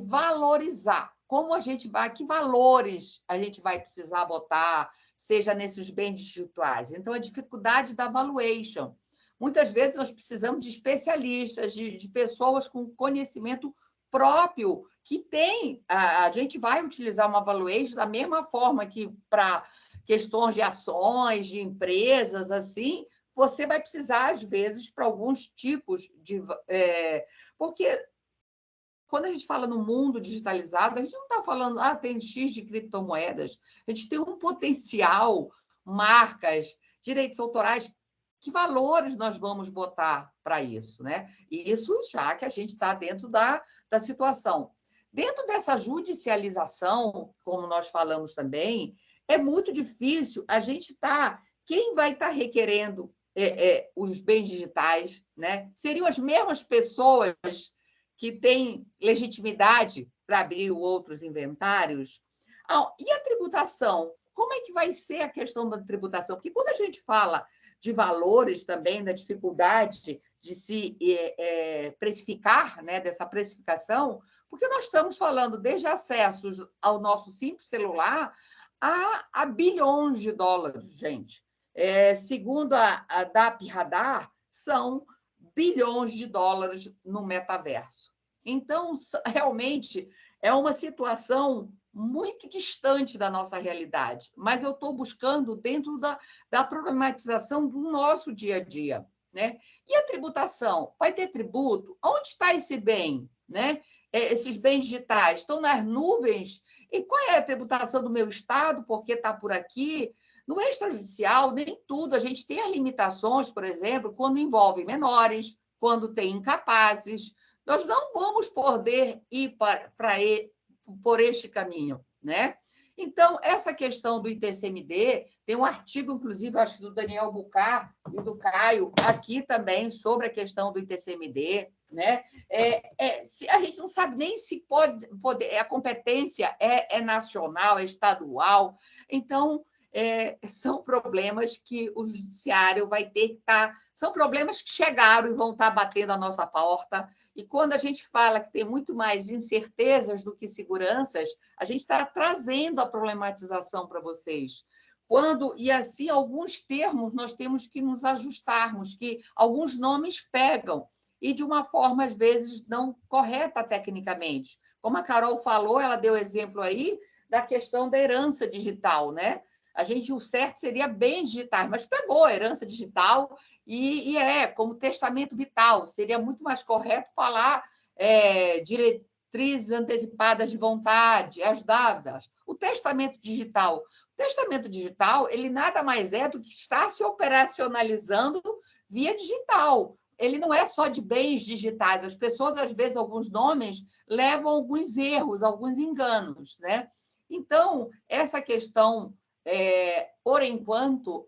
valorizar. Como a gente vai, que valores a gente vai precisar botar, seja nesses bens digitais? Então, a dificuldade da valuation. Muitas vezes nós precisamos de especialistas, de pessoas com conhecimento próprio, que tem... A gente vai utilizar uma valuation da mesma forma que para questões de ações, de empresas, assim, você vai precisar, às vezes, para alguns tipos de... porque quando a gente fala no mundo digitalizado, a gente não está falando, tem X de criptomoedas, a gente tem um potencial, marcas, direitos autorais. Que valores nós vamos botar para isso, né? E isso já que a gente está dentro da situação. Dentro dessa judicialização, como nós falamos também, é muito difícil a gente estar... Quem vai estar requerendo os bens digitais, né? Seriam as mesmas pessoas que têm legitimidade para abrir outros inventários? E a tributação? Como é que vai ser a questão da tributação? Porque quando a gente fala de valores também, da dificuldade de se precificar, né, dessa precificação, porque nós estamos falando desde acessos ao nosso simples celular a bilhões de dólares, gente. Segundo a DAP Radar, são bilhões de dólares no metaverso. Então, realmente, é uma situação muito distante da nossa realidade, mas eu estou buscando dentro da problematização do nosso dia a dia, né? E a tributação? Vai ter tributo? Onde está esse bem, né? Esses bens digitais estão nas nuvens? E qual é a tributação do meu estado? Porque está por aqui? No extrajudicial, nem tudo. A gente tem as limitações, por exemplo, quando envolve menores, quando tem incapazes. Nós não vamos poder ir por este caminho, né? Então, essa questão do ITCMD, tem um artigo, inclusive, acho que do Daniel Bucar e do Caio, aqui também, sobre a questão do ITCMD, né? A gente não sabe nem se pode a competência é nacional, é estadual. Então, são problemas que o judiciário vai ter que estar... São problemas que chegaram e vão estar batendo a nossa porta. E quando a gente fala que tem muito mais incertezas do que seguranças, a gente está trazendo a problematização para vocês. E assim, alguns termos nós temos que nos ajustarmos, que alguns nomes pegam, e de uma forma, às vezes, não correta tecnicamente. Como a Carol falou, ela deu exemplo aí da questão da herança digital, né? O certo seria bens digitais, mas pegou a herança digital e como testamento vital. Seria muito mais correto falar diretrizes antecipadas de vontade, as dadas. O testamento digital. O testamento digital, ele nada mais é do que estar se operacionalizando via digital. Ele não é só de bens digitais. As pessoas, às vezes, alguns nomes levam alguns erros, alguns enganos, né? Então, essa questão... por enquanto,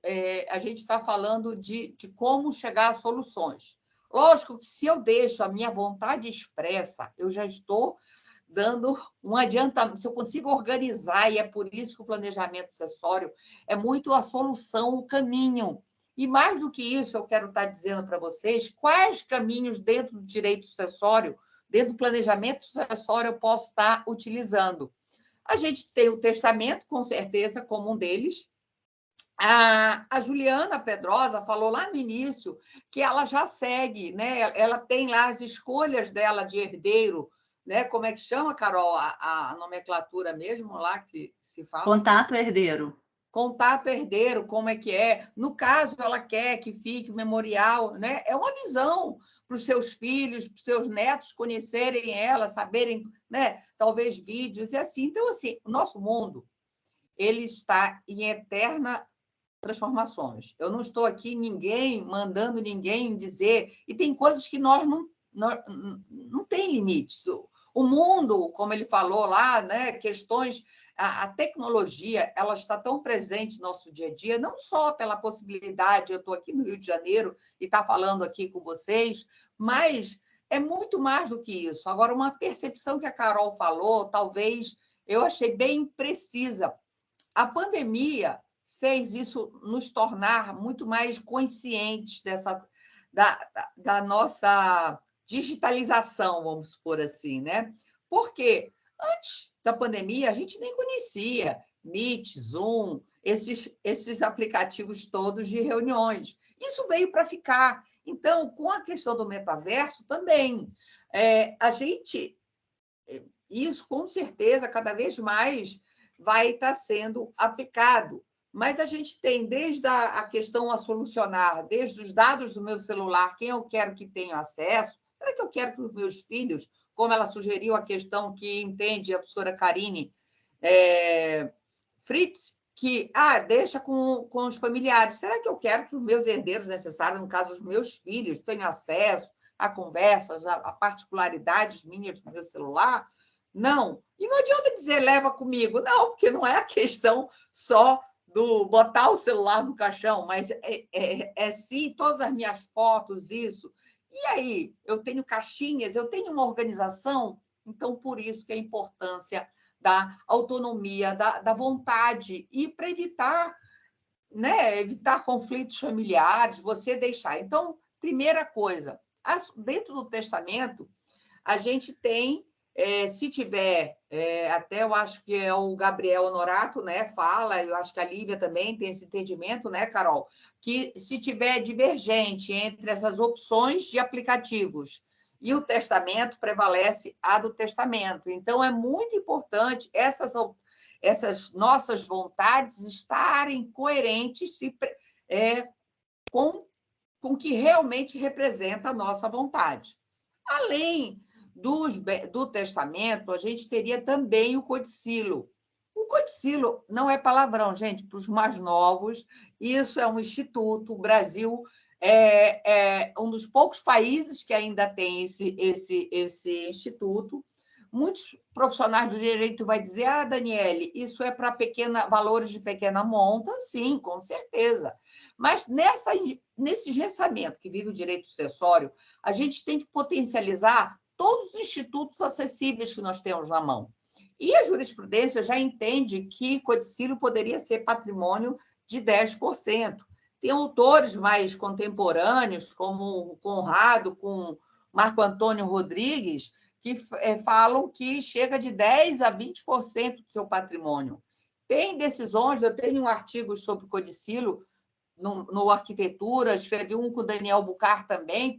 a gente está falando de como chegar a soluções. Lógico que, se eu deixo a minha vontade expressa, eu já estou dando um adiantamento. Se eu consigo organizar, e é por isso que o planejamento sucessório é muito a solução, o caminho. E, mais do que isso, eu quero estar dizendo para vocês quais caminhos dentro do direito sucessório, dentro do planejamento sucessório, eu posso estar utilizando. A gente tem o testamento, com certeza, como um deles. A Juliana Pedrosa falou lá no início que ela já segue, né? Ela tem lá as escolhas dela de herdeiro, né? Como é que chama, Carol, a nomenclatura mesmo lá que se fala? Contato herdeiro. Contato herdeiro, como é que é? No caso, ela quer que fique o memorial, né? É uma visão. para os seus filhos, para os seus netos conhecerem ela, saberem, né, talvez vídeos e assim. Então, assim, o nosso mundo ele está em eterna transformações. Eu não estou aqui mandando ninguém dizer, e tem coisas que nós não tem limites. O mundo, como ele falou lá, né, questões, a tecnologia, ela está tão presente no nosso dia a dia, não só pela possibilidade, eu estou aqui no Rio de Janeiro e estou falando aqui com vocês, mas é muito mais do que isso. Agora, uma percepção que a Carol falou, talvez eu achei bem precisa. A pandemia fez isso nos tornar muito mais conscientes da nossa digitalização, vamos supor assim, né? Porque antes da pandemia a gente nem conhecia Meet, Zoom, esses aplicativos todos de reuniões. Isso veio para ficar. Então, com a questão do metaverso também, isso com certeza cada vez mais vai estar sendo aplicado. Mas a gente tem desde a questão a solucionar, desde os dados do meu celular, quem eu quero que tenha acesso, será que eu quero que os meus filhos, como ela sugeriu a questão que entende a professora Karine Fritz, que deixa com os familiares, será que eu quero que os meus herdeiros necessários, no caso os meus filhos, tenham acesso a conversas, a particularidades minhas do meu celular? Não. E não adianta dizer leva comigo, não, porque não é a questão só do botar o celular no caixão, mas sim todas as minhas fotos, isso. E aí, eu tenho caixinhas, eu tenho uma organização, então por isso que a importância da autonomia, da vontade, e para evitar, né, evitar conflitos familiares, você deixar. Então, primeira coisa, dentro do testamento, a gente tem, se tiver, até eu acho que é o Gabriel Honorato, né, fala, eu acho que a Lívia também tem esse entendimento, né, Carol, que se tiver divergente entre essas opções de aplicativos e o testamento, prevalece a do testamento. Então, é muito importante essas nossas vontades estarem coerentes com o que realmente representa a nossa vontade. Além do testamento, a gente teria também o codicilo. O codicilo não é palavrão, gente, para os mais novos. Isso é um instituto. O Brasil é um dos poucos países que ainda tem esse instituto. Muitos profissionais do direito vão dizer, Daniele, isso é para valores de pequena monta? Sim, com certeza. Mas nesse engessamento que vive o direito sucessório, a gente tem que potencializar todos os institutos acessíveis que nós temos na mão. E a jurisprudência já entende que codicílio poderia ser patrimônio de 10%. Tem autores mais contemporâneos, como o Conrado, com Marco Antônio Rodrigues, que falam que chega de 10% a 20% do seu patrimônio. Tem decisões, eu tenho um artigo sobre codicílio no Arquitetura, escrevi um com o Daniel Bucar também,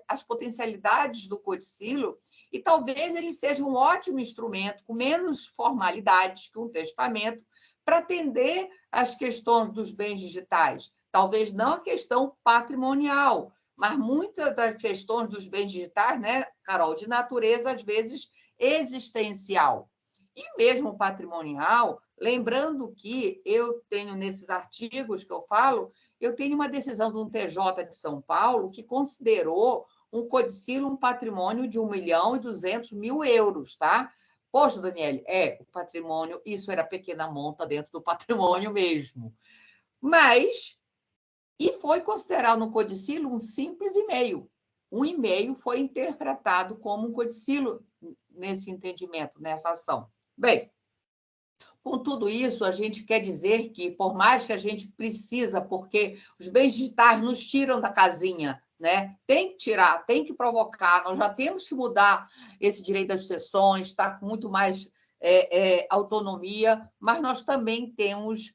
as potencialidades do codicílio, e talvez ele seja um ótimo instrumento, com menos formalidades que um testamento, para atender às questões dos bens digitais. Talvez não a questão patrimonial, mas muitas das questões dos bens digitais, né, Carol, de natureza, às vezes, existencial. E mesmo patrimonial, lembrando que eu tenho, nesses artigos que eu falo, eu tenho uma decisão do TJ de São Paulo que considerou um codicílio um patrimônio de 1.200.000 euros, tá? Poxa, Daniele, o patrimônio, isso era pequena monta dentro do patrimônio mesmo. Mas, e foi considerado no codicílio um simples e-mail. Um e-mail foi interpretado como um codicílio nesse entendimento, nessa ação. Bem, com tudo isso, a gente quer dizer que, por mais que a gente precisa, porque os bens digitais nos tiram da casinha, né? Tem que tirar, tem que provocar, nós já temos que mudar esse direito das sucessões, está com muito mais autonomia, mas nós também temos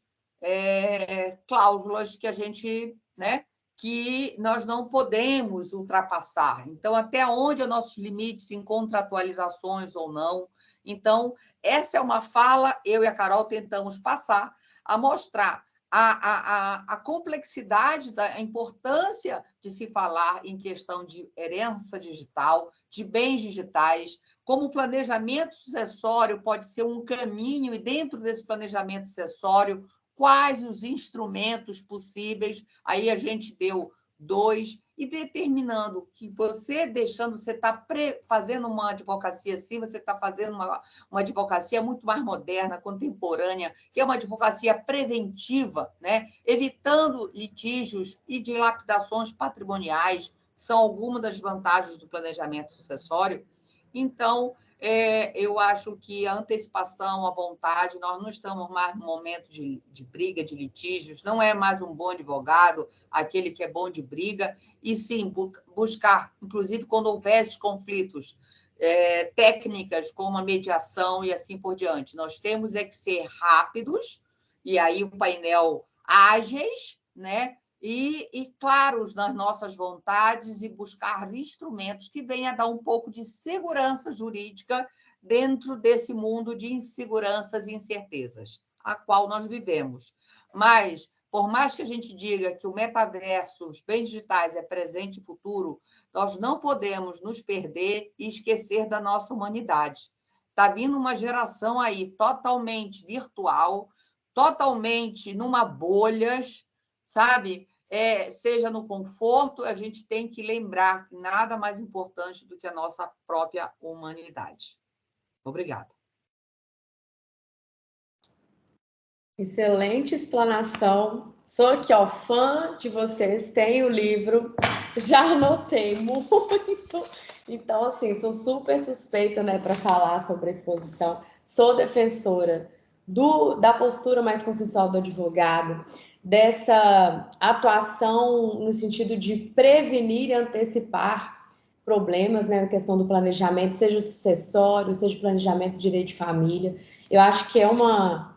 cláusulas que a gente, né, que nós não podemos ultrapassar. Então, até onde os nossos limites em contratualizações ou não. Então, essa é uma fala, eu e a Carol tentamos passar, a mostrar a complexidade da importância de se falar em questão de herança digital, de bens digitais, como o planejamento sucessório pode ser um caminho, e dentro desse planejamento sucessório, quais os instrumentos possíveis. Aí a gente deu 2, e determinando que você deixando, você está fazendo uma advocacia assim, você está fazendo uma advocacia muito mais moderna, contemporânea, que é uma advocacia preventiva, né? Evitando litígios e dilapidações patrimoniais, que são algumas das vantagens do planejamento sucessório. Então, eu acho que a antecipação, a vontade, nós não estamos mais no momento de briga, de litígios, não é mais um bom advogado, aquele que é bom de briga, e sim buscar, inclusive quando houver esses conflitos, técnicas como a mediação e assim por diante. Nós temos que ser rápidos, e aí o painel ágeis, né? E claros nas nossas vontades, e buscar instrumentos que venham a dar um pouco de segurança jurídica dentro desse mundo de inseguranças e incertezas, a qual nós vivemos. Mas, por mais que a gente diga que o metaverso, os bens digitais é presente e futuro, nós não podemos nos perder e esquecer da nossa humanidade. Está vindo uma geração aí totalmente virtual, totalmente numa bolhas, sabe? Seja no conforto, a gente tem que lembrar que nada mais importante do que a nossa própria humanidade. Obrigada. Excelente explanação. Sou aqui, ó, fã de vocês, tenho o livro, já anotei muito. Então, assim, sou super suspeita, né, para falar sobre a exposição. Sou defensora da postura mais consensual do advogado, dessa atuação no sentido de prevenir e antecipar problemas, né, na questão do planejamento, seja sucessório, seja planejamento de direito de família. Eu acho que é uma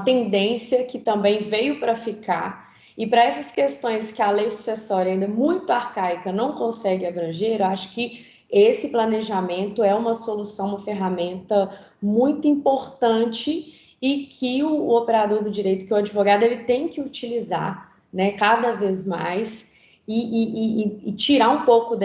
tendência que também veio para ficar, e para essas questões que a lei sucessória ainda muito arcaica não consegue abranger, eu acho que esse planejamento é uma solução, uma ferramenta muito importante, e que o operador do direito, que o advogado, ele tem que utilizar, né, cada vez mais, e tirar um pouco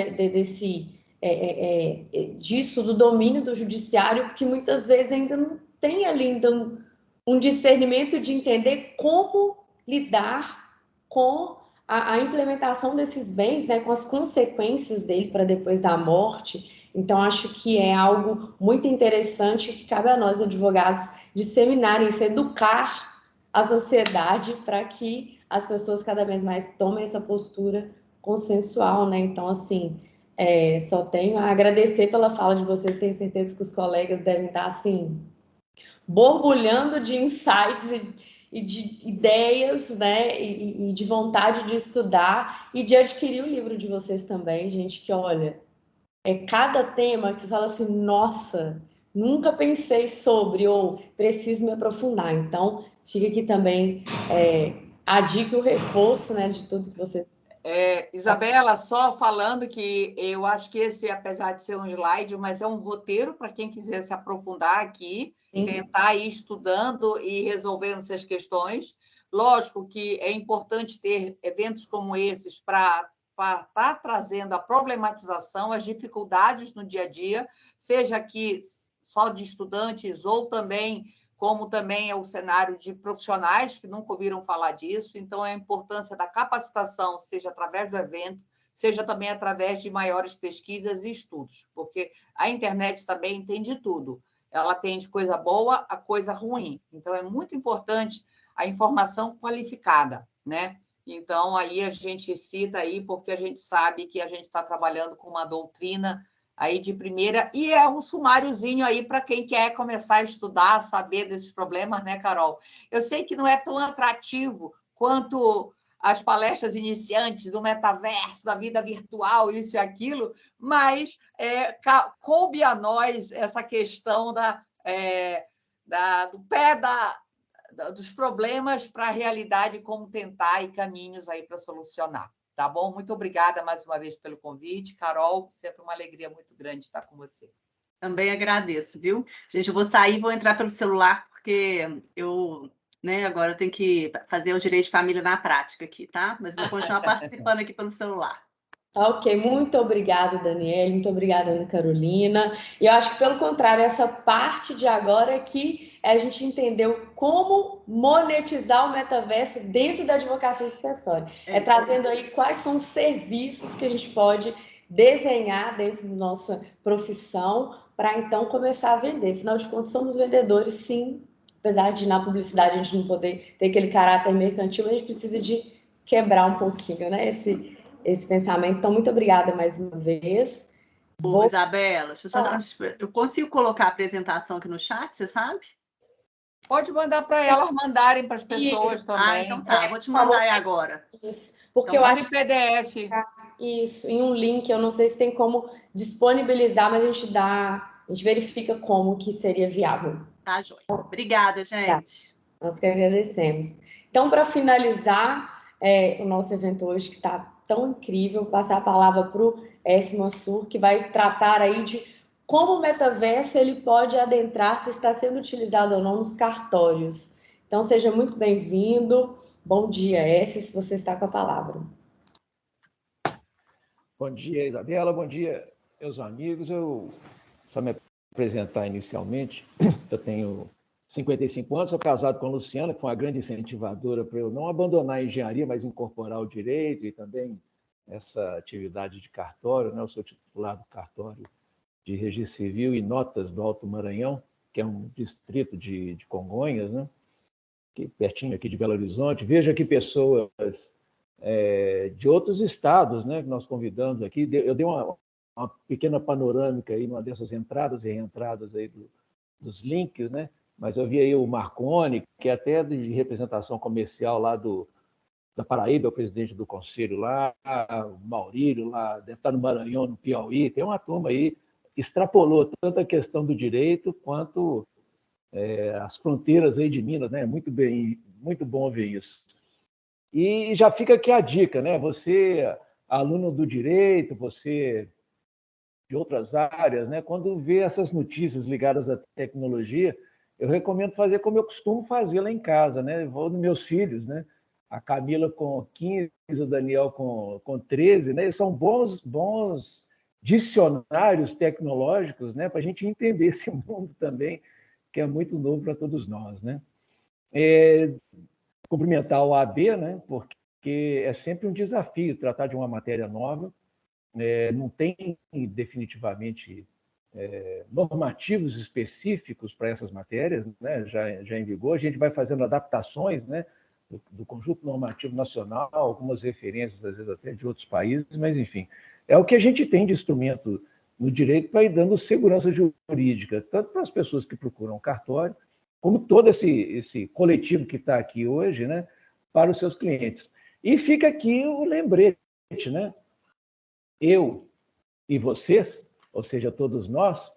disso do domínio do judiciário, porque muitas vezes ainda não tem ali ainda um discernimento de entender como lidar com a implementação desses bens, né, com as consequências dele para depois da morte. Então, acho que é algo muito interessante que cabe a nós, advogados, disseminarem isso, educar a sociedade para que as pessoas cada vez mais tomem essa postura consensual, né? Então, assim, só tenho a agradecer pela fala de vocês, tenho certeza que os colegas devem estar, assim, borbulhando de insights e de ideias, né, e de vontade de estudar e de adquirir o livro de vocês também, gente, que olha, cada tema que você fala assim, nossa, nunca pensei sobre, ou preciso me aprofundar. Então, fica aqui também a dica e o reforço, né, de tudo que vocês... Isabela, só falando que eu acho que esse, apesar de ser um slide, mas é um roteiro para quem quiser se aprofundar aqui, tentar ir estudando e resolvendo essas questões. Lógico que é importante ter eventos como esses para estar trazendo a problematização, as dificuldades no dia a dia, seja aqui só de estudantes ou também, como também é o cenário de profissionais que nunca ouviram falar disso. Então, a importância da capacitação, seja através do evento, seja também através de maiores pesquisas e estudos, porque a internet também tem de tudo. Ela tem de coisa boa a coisa ruim. Então, é muito importante a informação qualificada, né? Então, aí a gente cita aí, porque a gente sabe que a gente está trabalhando com uma doutrina aí de primeira, e é um sumáriozinho aí para quem quer começar a estudar, saber desses problemas, né, Carol? Eu sei que não é tão atrativo quanto as palestras iniciantes do metaverso, da vida virtual, isso e aquilo, mas coube a nós essa questão do pé dos problemas para a realidade, como tentar e caminhos aí para solucionar. Tá bom? Muito obrigada mais uma vez pelo convite. Carol, sempre uma alegria muito grande estar com você. Também agradeço, viu? Gente, eu vou sair e vou entrar pelo celular, porque eu né? Agora eu tenho que fazer o direito de família na prática aqui, tá? Mas vou continuar participando aqui pelo celular. Tá ok, muito obrigada, Daniela, muito obrigada, Ana Carolina. E eu acho que, pelo contrário, essa parte de agora é que a gente entendeu como monetizar o metaverso dentro da advocacia sucessória. É trazendo aí quais são os serviços que a gente pode desenhar dentro da nossa profissão para, então, começar a vender. Afinal de contas, somos vendedores, sim. Apesar de, na publicidade, a gente não poder ter aquele caráter mercantil, a gente precisa de quebrar um pouquinho, né, esse pensamento. Então, muito obrigada mais uma vez. Ô, Isabela, eu consigo colocar a apresentação aqui no chat, você sabe? Pode mandar para elas mandarem para as pessoas também. Então tá, vou te mandar aí agora. Isso, porque então, eu acho em PDF. Isso, em um link, eu não sei se tem como disponibilizar, mas a gente verifica como que seria viável. Tá, joia. Obrigada, gente. Nós que agradecemos. Então, para finalizar o nosso evento hoje, que está tão incrível, passar a palavra para o S. Mansur, que vai tratar aí de como o metaverso ele pode adentrar, se está sendo utilizado ou não nos cartórios. Então, seja muito bem-vindo. Bom dia, S, se você está com a palavra. Bom dia, Isabela. Bom dia, meus amigos. Eu só me apresentar inicialmente. Eu tenho 55 anos, sou casado com a Luciana, que foi uma grande incentivadora para eu não abandonar a engenharia, mas incorporar o direito e também essa atividade de cartório, né? Eu sou titular do cartório de Registro Civil e Notas do Alto Maranhão, que é um distrito de Congonhas, né? Que, pertinho aqui de Belo Horizonte. Vejo aqui pessoas de outros estados, né, que nós convidamos aqui. Eu dei uma pequena panorâmica aí numa dessas entradas e reentradas aí dos links, né? Mas eu vi aí o Marconi, que é até de representação comercial lá da Paraíba, é o presidente do conselho lá, o Maurílio lá, deve estar no Maranhão, no Piauí. Tem uma turma aí, extrapolou tanto a questão do direito quanto as fronteiras aí de Minas, né? Muito bem, muito bom ver isso. E já fica aqui a dica, né? Você, aluno do direito, você de outras áreas, né? Quando vê essas notícias ligadas à tecnologia, eu recomendo fazer como eu costumo fazer lá em casa, né? Eu vou nos meus filhos, né? A Camila com 15, o Daniel com 13, né? E são bons dicionários tecnológicos, né? Para a gente entender esse mundo também, que é muito novo para todos nós, né? Cumprimentar o AB, né? Porque é sempre um desafio tratar de uma matéria nova. Não tem definitivamente normativos específicos para essas matérias, né? Já em vigor. A gente vai fazendo adaptações, né? Do conjunto normativo nacional, algumas referências, às vezes até de outros países, mas, enfim, é o que a gente tem de instrumento no direito para ir dando segurança jurídica, tanto para as pessoas que procuram cartório, como todo esse coletivo que está aqui hoje, né, para os seus clientes. E fica aqui o lembrete, né? Eu e vocês, ou seja, todos nós,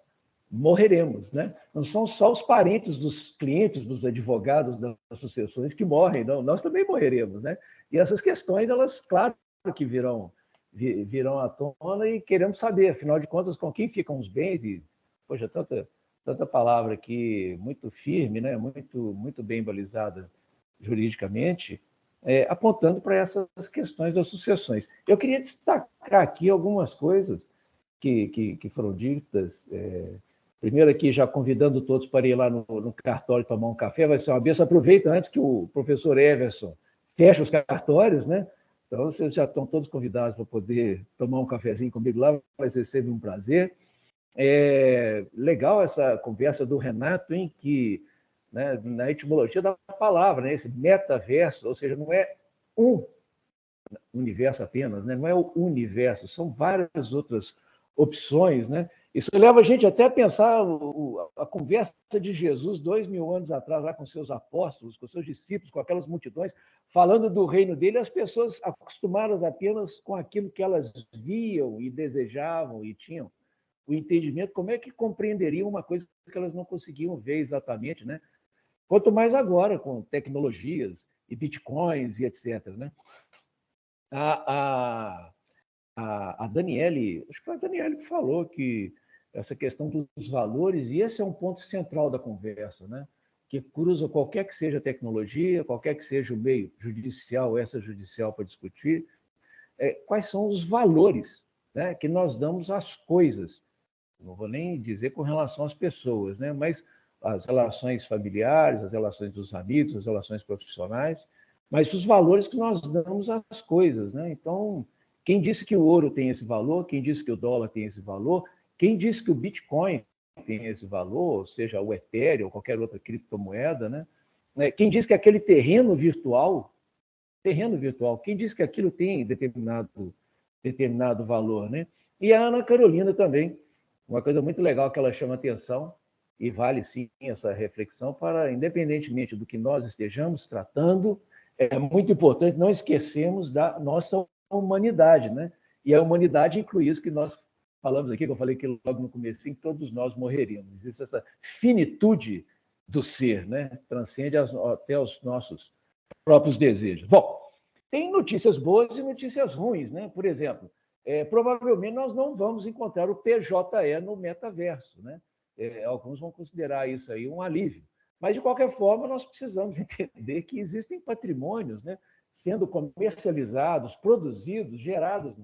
morreremos, né? Não são só os parentes dos clientes, dos advogados das sucessões que morrem, não, nós também morreremos, né? E essas questões, elas, claro que virão à tona e queremos saber, afinal de contas, com quem ficam os bens e, poxa, tanta palavra aqui muito firme, né? Muito bem balizada juridicamente, apontando para essas questões das sucessões. Eu queria destacar aqui algumas coisas que foram ditas. Primeiro aqui, já convidando todos para ir lá no cartório tomar um café, vai ser uma benção. Aproveita antes que o professor Everson feche os cartórios, né? Então, vocês já estão todos convidados para poder tomar um cafezinho comigo lá, vai ser sempre um prazer. Legal essa conversa do Renato, hein, que, né, na etimologia da palavra, né, esse metaverso, ou seja, não é um universo apenas, né, não é o universo, são várias outras opções, né? Isso leva a gente até a pensar a conversa de Jesus 2000 anos atrás, lá com seus apóstolos, com seus discípulos, com aquelas multidões, falando do reino dele, as pessoas acostumadas apenas com aquilo que elas viam e desejavam e tinham o entendimento, como é que compreenderiam uma coisa que elas não conseguiam ver exatamente, né? Quanto mais agora, com tecnologias e bitcoins e etc., né? A Daniele, acho que foi a Daniele que falou que essa questão dos valores, e esse é um ponto central da conversa, né? que cruza qualquer que seja a tecnologia, qualquer que seja o meio judicial ou extrajudicial para discutir, quais são os valores, né, que nós damos às coisas. Não vou nem dizer com relação às pessoas, né, mas as relações familiares, as relações dos amigos, as relações profissionais, mas os valores que nós damos às coisas, né? Então, quem disse que o ouro tem esse valor, quem disse que o dólar tem esse valor, quem disse que o Bitcoin tem esse valor, seja o Ethereum ou qualquer outra criptomoeda, né? Quem disse que aquele terreno virtual, quem disse que aquilo tem determinado valor, né? E a Ana Carolina também, uma coisa muito legal que ela chama atenção, e vale sim essa reflexão para, independentemente do que nós estejamos tratando, é muito importante não esquecermos da nossa humanidade, né? E a humanidade inclui isso que nós falamos aqui, que eu falei que logo no começo, que todos nós morreríamos. Existe essa finitude do ser, né? Transcende até os nossos próprios desejos. Bom, tem notícias boas e notícias ruins, né? Por exemplo, provavelmente nós não vamos encontrar o PJE no metaverso, né? Alguns vão considerar isso aí um alívio. Mas, de qualquer forma, nós precisamos entender que existem patrimônios, né, sendo comercializados, produzidos, gerados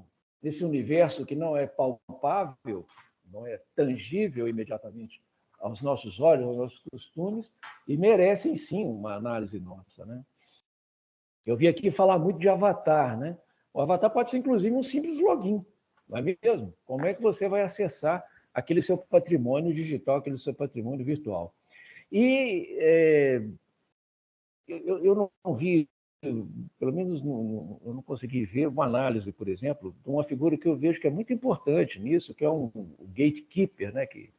nesse universo que não é palpável, não é tangível imediatamente aos nossos olhos, aos nossos costumes, e merecem, sim, uma análise nossa, né? Eu vi aqui falar muito de avatar, né? O avatar pode ser, inclusive, um simples login, não é mesmo? Como é que você vai acessar aquele seu patrimônio digital, aquele seu patrimônio virtual? E eu não vi, pelo menos eu não consegui ver uma análise, por exemplo, de uma figura que eu vejo que é muito importante nisso, que é um gatekeeper, né, que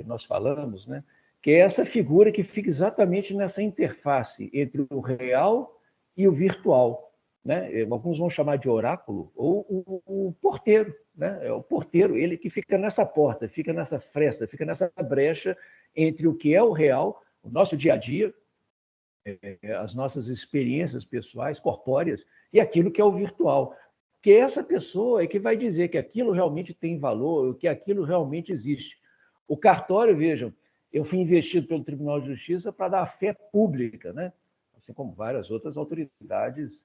nós falamos, né, que é essa figura que fica exatamente nessa interface entre o real e o virtual, né? Alguns vão chamar de oráculo, ou o porteiro, né? É o porteiro, ele que fica nessa porta, fica nessa fresta, fica nessa brecha entre o que é o real, o nosso dia a dia, as nossas experiências pessoais, corpóreas, e aquilo que é o virtual. Porque essa pessoa é que vai dizer que aquilo realmente tem valor, que aquilo realmente existe. O cartório, vejam, eu fui investido pelo Tribunal de Justiça para dar fé pública, né? Assim como várias outras autoridades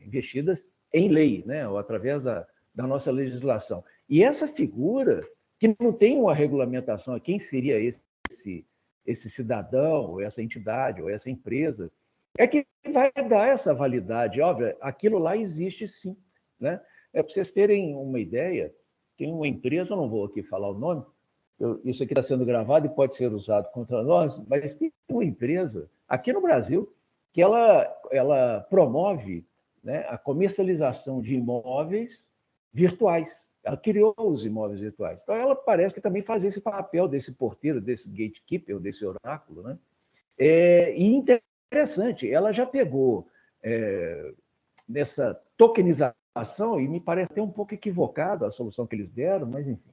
investidas em lei, né? Ou através da nossa legislação. E essa figura, que não tem uma regulamentação a quem seria esse cidadão, ou essa entidade, ou essa empresa, é que vai dar essa validade. Óbvio, aquilo lá existe sim, né? Para vocês terem uma ideia, tem uma empresa, eu não vou aqui falar o nome, isso aqui está sendo gravado e pode ser usado contra nós, mas tem uma empresa aqui no Brasil que ela promove, né, a comercialização de imóveis virtuais. Ela criou os imóveis virtuais. Então, ela parece que também faz esse papel desse porteiro, desse gatekeeper, desse oráculo, né? E interessante, ela já pegou nessa tokenização, e me parece até um pouco equivocada a solução que eles deram, mas enfim.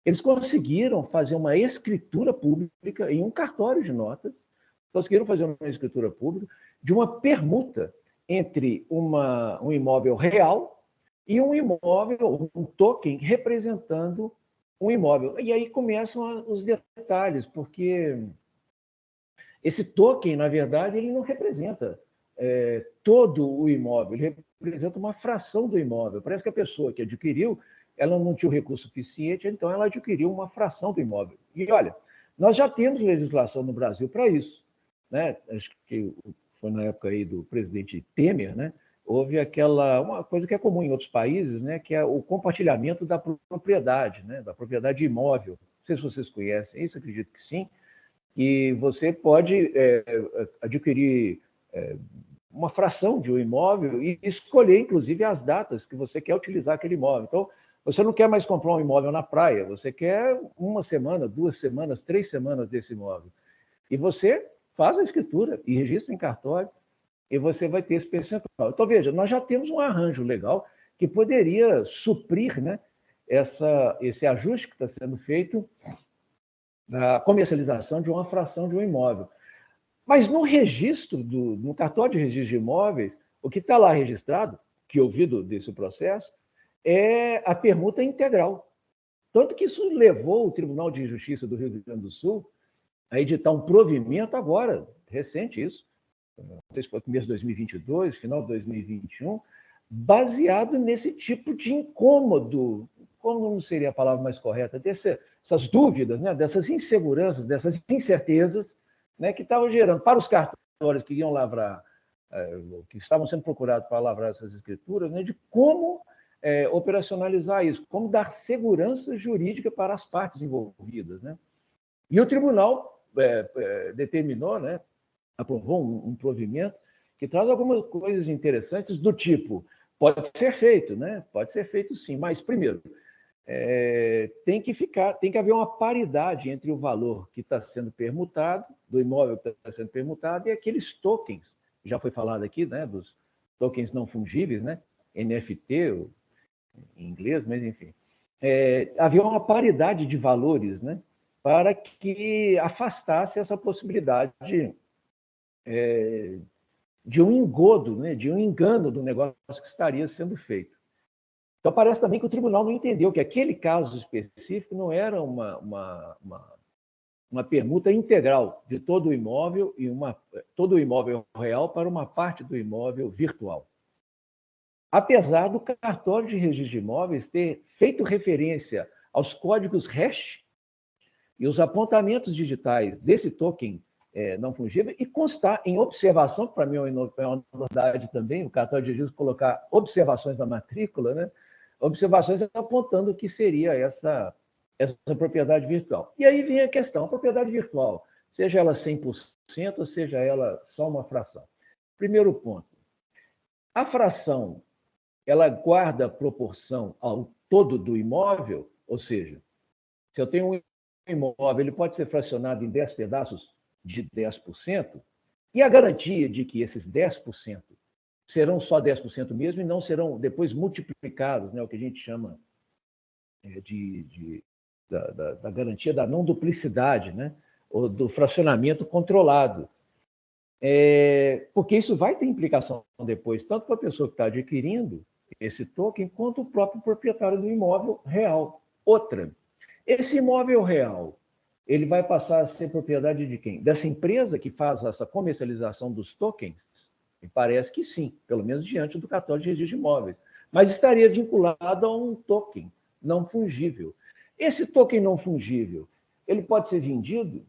Eles conseguiram fazer uma escritura pública em um cartório de notas, conseguiram fazer uma escritura pública de uma permuta entre um imóvel real e um imóvel, um token representando um imóvel. E aí começam os detalhes, porque esse token, na verdade, ele não representa todo o imóvel, ele representa uma fração do imóvel. Parece que a pessoa que adquiriu, ela não tinha o recurso suficiente, então ela adquiriu uma fração do imóvel. E olha, nós já temos legislação no Brasil para isso, né? Acho que foi na época aí do presidente Temer, né? Houve uma coisa que é comum em outros países, né? Que é o compartilhamento da propriedade, né? Da propriedade imóvel. Não sei se vocês conhecem isso, acredito que sim. E você pode adquirir uma fração de um imóvel e escolher, inclusive, as datas que você quer utilizar aquele imóvel. Então, você não quer mais comprar um imóvel na praia, você quer 1 semana, 2 semanas, 3 semanas desse imóvel. E você faz a escritura e registra em cartório, e você vai ter esse percentual. Então, veja, nós já temos um arranjo legal que poderia suprir, né, esse ajuste que está sendo feito na comercialização de uma fração de um imóvel. Mas no registro, no cartório de registro de imóveis, o que está lá registrado, que eu vi desse processo, é a permuta integral. Tanto que isso levou o Tribunal de Justiça do Rio Grande do Sul a editar um provimento agora, recente isso, não sei se foi começo de 2022, final de 2021, baseado nesse tipo de incômodo, como não seria a palavra mais correta, dessas dúvidas, né, dessas inseguranças, dessas incertezas, né, que estavam gerando para os cartórios que iam lavrar, que estavam sendo procurados para lavrar essas escrituras, né, de como operacionalizar isso, como dar segurança jurídica para as partes envolvidas, né? E o tribunal determinou, né, aprovou um provimento que traz algumas coisas interessantes do tipo, pode ser feito, né? Pode ser feito sim, mas primeiro tem que haver uma paridade entre o valor que está sendo permutado, do imóvel que está sendo permutado, e aqueles tokens, já foi falado aqui, né, dos tokens não fungíveis, né? NFT, em inglês, mas enfim. Havia uma paridade de valores, né, para que afastasse essa possibilidade de um engodo, né, de um engano do negócio que estaria sendo feito. Então, parece também que o tribunal não entendeu que aquele caso específico não era uma permuta integral de todo o imóvel e todo o imóvel real para uma parte do imóvel virtual. Apesar do cartório de registro de imóveis ter feito referência aos códigos hash e os apontamentos digitais desse token não fungível e constar em observação, que para mim é uma novidade também, o cartório de registro colocar observações na matrícula, né? Observações apontando o que seria essa propriedade virtual. E aí vem a questão, a propriedade virtual, seja ela 100% ou seja ela só uma fração. Primeiro ponto, a fração, ela guarda proporção ao todo do imóvel, ou seja, se eu tenho um imóvel, ele pode ser fracionado em 10 pedaços de 10%, e a garantia de que esses 10% serão só 10% mesmo e não serão depois multiplicados, né, o que a gente chama da garantia da não duplicidade, né, ou do fracionamento controlado. Porque isso vai ter implicação depois, tanto para a pessoa que está adquirindo esse token, quanto o próprio proprietário do imóvel real. Outra, esse imóvel real, ele vai passar a ser propriedade de quem? Dessa empresa que faz essa comercialização dos tokens? Me parece que sim, pelo menos diante do cartório de registro de imóveis. Mas estaria vinculado a um token não fungível. Esse token não fungível, ele pode ser vendido?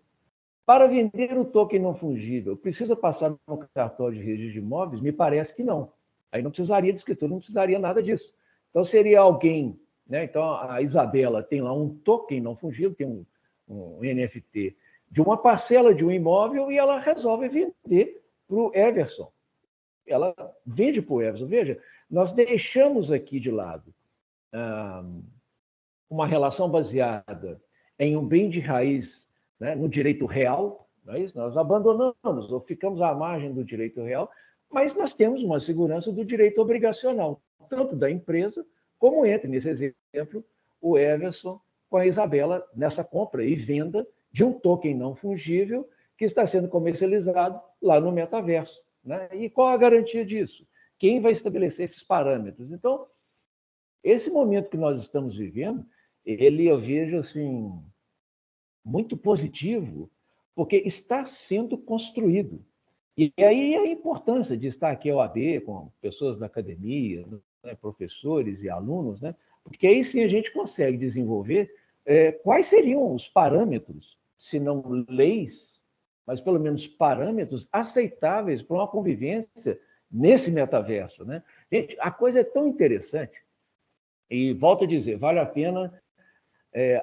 Para vender o token não fungível, precisa passar no cartório de registro de imóveis? Me parece que não. Aí não precisaria de escritura, não precisaria nada disso. Então, seria alguém, né? Então, a Isabela tem lá um token não fungível, tem um NFT de uma parcela de um imóvel e ela resolve vender para o Everson. Ela vende para o Everson. Veja, nós deixamos aqui de lado uma relação baseada em um bem de raiz, né, no direito real, não é isso? Nós abandonamos ou ficamos à margem do direito real, mas nós temos uma segurança do direito obrigacional, tanto da empresa, como entre, nesse exemplo, o Everson com a Isabela nessa compra e venda de um token não fungível que está sendo comercializado lá no metaverso, né? E qual a garantia disso? Quem vai estabelecer esses parâmetros? Então, esse momento que nós estamos vivendo, eu vejo assim, muito positivo, porque está sendo construído. E aí a importância de estar aqui a OAB, com pessoas da academia, né, professores e alunos, né, porque aí sim a gente consegue desenvolver quais seriam os parâmetros, se não leis, mas pelo menos parâmetros aceitáveis para uma convivência nesse metaverso, né? Gente, a coisa é tão interessante, e volto a dizer, vale a pena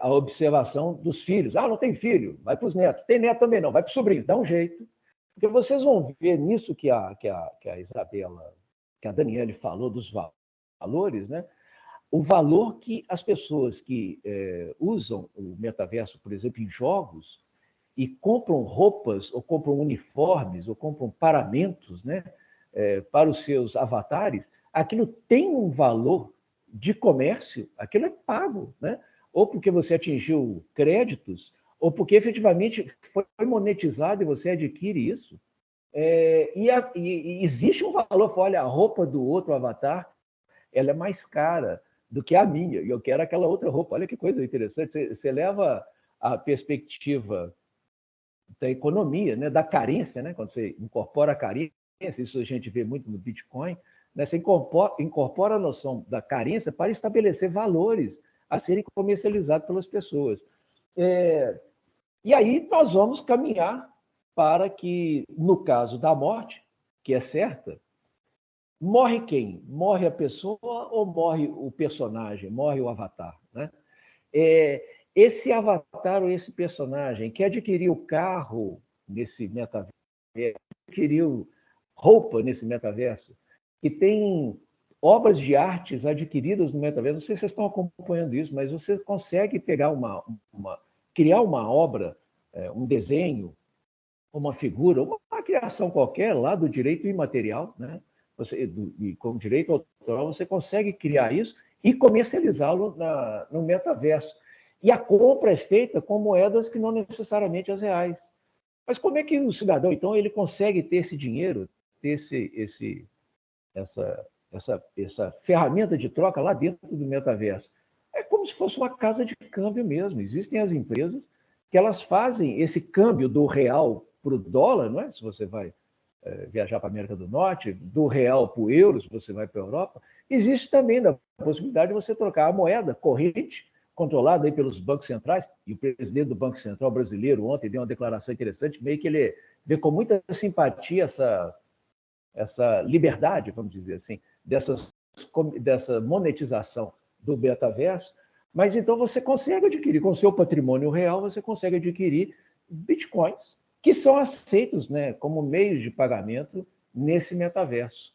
a observação dos filhos. Ah, não tem filho, vai para os netos. Tem neto também não, vai para o sobrinho, dá um jeito. Porque vocês vão ver nisso que a Isabela, que a Daniele falou dos valores, né? O valor que as pessoas que usam o metaverso, por exemplo, em jogos, e compram roupas, ou compram uniformes, ou compram paramentos, né, para os seus avatares, aquilo tem um valor de comércio, aquilo é pago, né? Ou porque você atingiu créditos, ou porque efetivamente foi monetizado e você adquire isso. E existe um valor, olha, a roupa do outro avatar, ela é mais cara do que a minha, e eu quero aquela outra roupa. Olha que coisa interessante, você leva a perspectiva da economia, né, da carência, né, quando você incorpora a carência, isso a gente vê muito no Bitcoin, né, você incorpora a noção da carência para estabelecer valores a serem comercializados pelas pessoas. E aí nós vamos caminhar para que, no caso da morte, que é certa, morre quem? Morre a pessoa ou morre o personagem, morre o avatar, né? Esse avatar ou esse personagem que adquiriu carro nesse metaverso, adquiriu roupa nesse metaverso, que tem obras de artes adquiridas no metaverso, não sei se vocês estão acompanhando isso, mas você consegue pegar criar uma obra, um desenho, uma figura, uma criação qualquer lá do direito imaterial, né? E com direito autoral, você consegue criar isso e comercializá-lo no metaverso. E a compra é feita com moedas que não necessariamente as reais. Mas como é que o cidadão, então, ele consegue ter esse dinheiro, ter essa ferramenta de troca lá dentro do metaverso? É como se fosse uma casa de câmbio mesmo. Existem as empresas que elas fazem esse câmbio do real para o dólar, não é? Se você vai viajar para a América do Norte, do real para o euro, se você vai para a Europa, existe também a possibilidade de você trocar a moeda corrente, controlada aí pelos bancos centrais, e o presidente do Banco Central brasileiro ontem deu uma declaração interessante, meio que ele vê com muita simpatia essa liberdade, vamos dizer assim, dessa monetização do metaverso, mas então você consegue adquirir, com o seu patrimônio real, você consegue adquirir bitcoins, que são aceitos, né, como meios de pagamento nesse metaverso,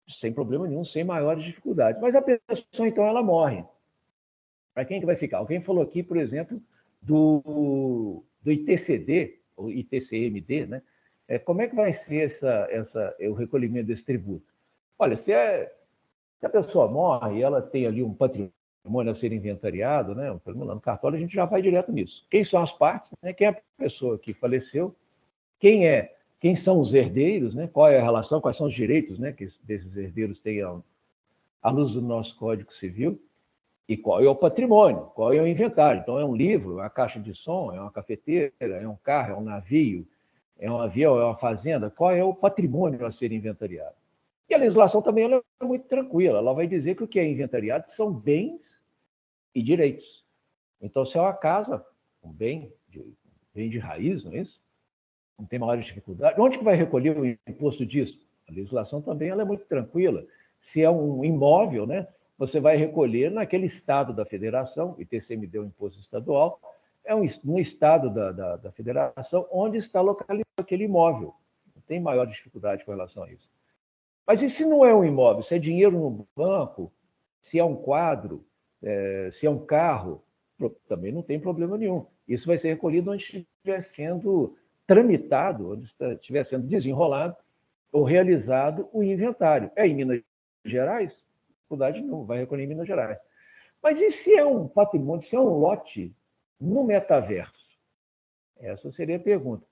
sem problema nenhum, sem maiores dificuldades. Mas a pessoa, então, ela morre. Para quem que vai ficar? Alguém falou aqui, por exemplo, do ITCD, ou ITCMD, né? Como é que vai ser o recolhimento desse tributo? Olha, se a pessoa morre, ela tem ali um patrimônio a ser inventariado, né? No cartório a gente já vai direto nisso. Quem são as partes, né? Quem é a pessoa que faleceu, quem são os herdeiros, né? Qual é a relação, quais são os direitos, né, que desses herdeiros têm à luz do nosso Código Civil, e qual é o patrimônio, qual é o inventário. Então, é um livro, é uma caixa de som, é uma cafeteira, é um carro, é um navio, é um avião, é uma fazenda, qual é o patrimônio a ser inventariado. E a legislação também ela é muito tranquila, ela vai dizer que o que é inventariado são bens e direitos. Então, se é uma casa, um bem de raiz, não é isso? Não tem maior dificuldade. Onde que vai recolher o imposto disso? A legislação também ela é muito tranquila. Se é um imóvel, né, você vai recolher naquele estado da federação, o ITCMD é um imposto estadual, no estado da federação onde está localizado aquele imóvel. Não tem maior dificuldade com relação a isso. Mas e se não é um imóvel? Se é dinheiro no banco, se é um quadro, se é um carro, também não tem problema nenhum. Isso vai ser recolhido onde estiver sendo tramitado, onde estiver sendo desenrolado ou realizado o inventário. É em Minas Gerais? Dificuldade não, vai recolher em Minas Gerais. Mas e se é um patrimônio, se é um lote no metaverso? Essa seria a pergunta.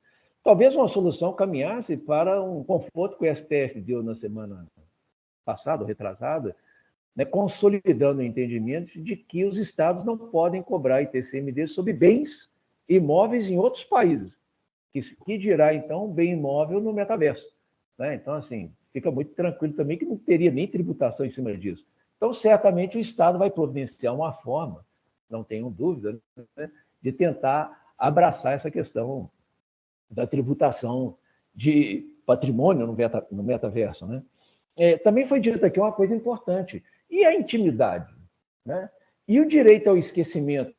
Talvez uma solução caminhasse para um conforto que o STF deu na semana passada, retrasada, né, consolidando o entendimento de que os estados não podem cobrar ITCMD sobre bens imóveis em outros países, que dirá, então, um bem imóvel no metaverso. Né? Então, assim, fica muito tranquilo também que não teria nem tributação em cima disso. Então, certamente, o Estado vai providenciar uma forma, não tenho dúvida, né, de tentar abraçar essa questão da tributação de patrimônio no metaverso. Né? Também foi dito aqui uma coisa importante. E a intimidade? Né? E o direito ao esquecimento,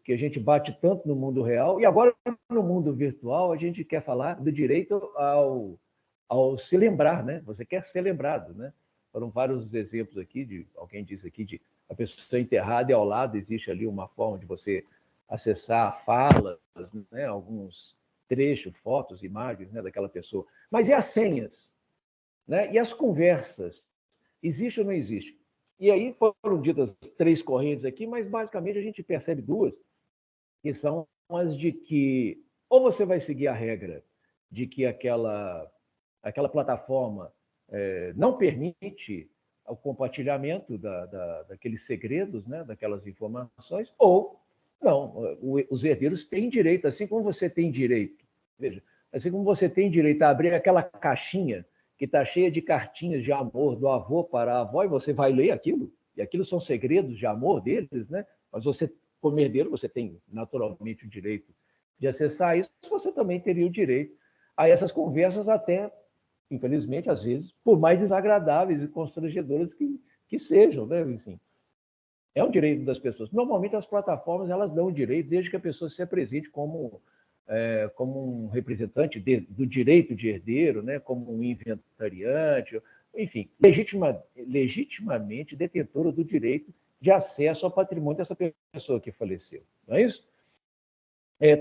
que a gente bate tanto no mundo real, e agora no mundo virtual a gente quer falar do direito ao se lembrar, né? Você quer ser lembrado, né? Foram vários exemplos aqui, alguém disse aqui, de a pessoa enterrada e ao lado existe ali uma forma de você acessar falas, né? Alguns trechos, fotos, imagens, né, daquela pessoa. Mas e as senhas? Né? E as conversas? Existe ou não existe? E aí foram ditas 3 correntes aqui, mas basicamente a gente percebe 2, que são as de que ou você vai seguir a regra de que aquela plataforma não permite o compartilhamento daqueles segredos, né, daquelas informações, ou não, os herdeiros têm direito, assim como você tem direito, Veja, assim como você tem direito a abrir aquela caixinha que está cheia de cartinhas de amor do avô para a avó, e você vai ler aquilo, e aquilo são segredos de amor deles, né? Mas você, como herdeiro, você tem naturalmente o direito de acessar isso, você também teria o direito a essas conversas até, infelizmente, às vezes, por mais desagradáveis e constrangedoras que sejam, né? Assim, é um direito das pessoas. Normalmente, as plataformas elas dão o direito desde que a pessoa se apresente como um representante do direito de herdeiro, né? Como um inventariante, enfim, legitimamente detentora do direito de acesso ao patrimônio dessa pessoa que faleceu. Não é isso?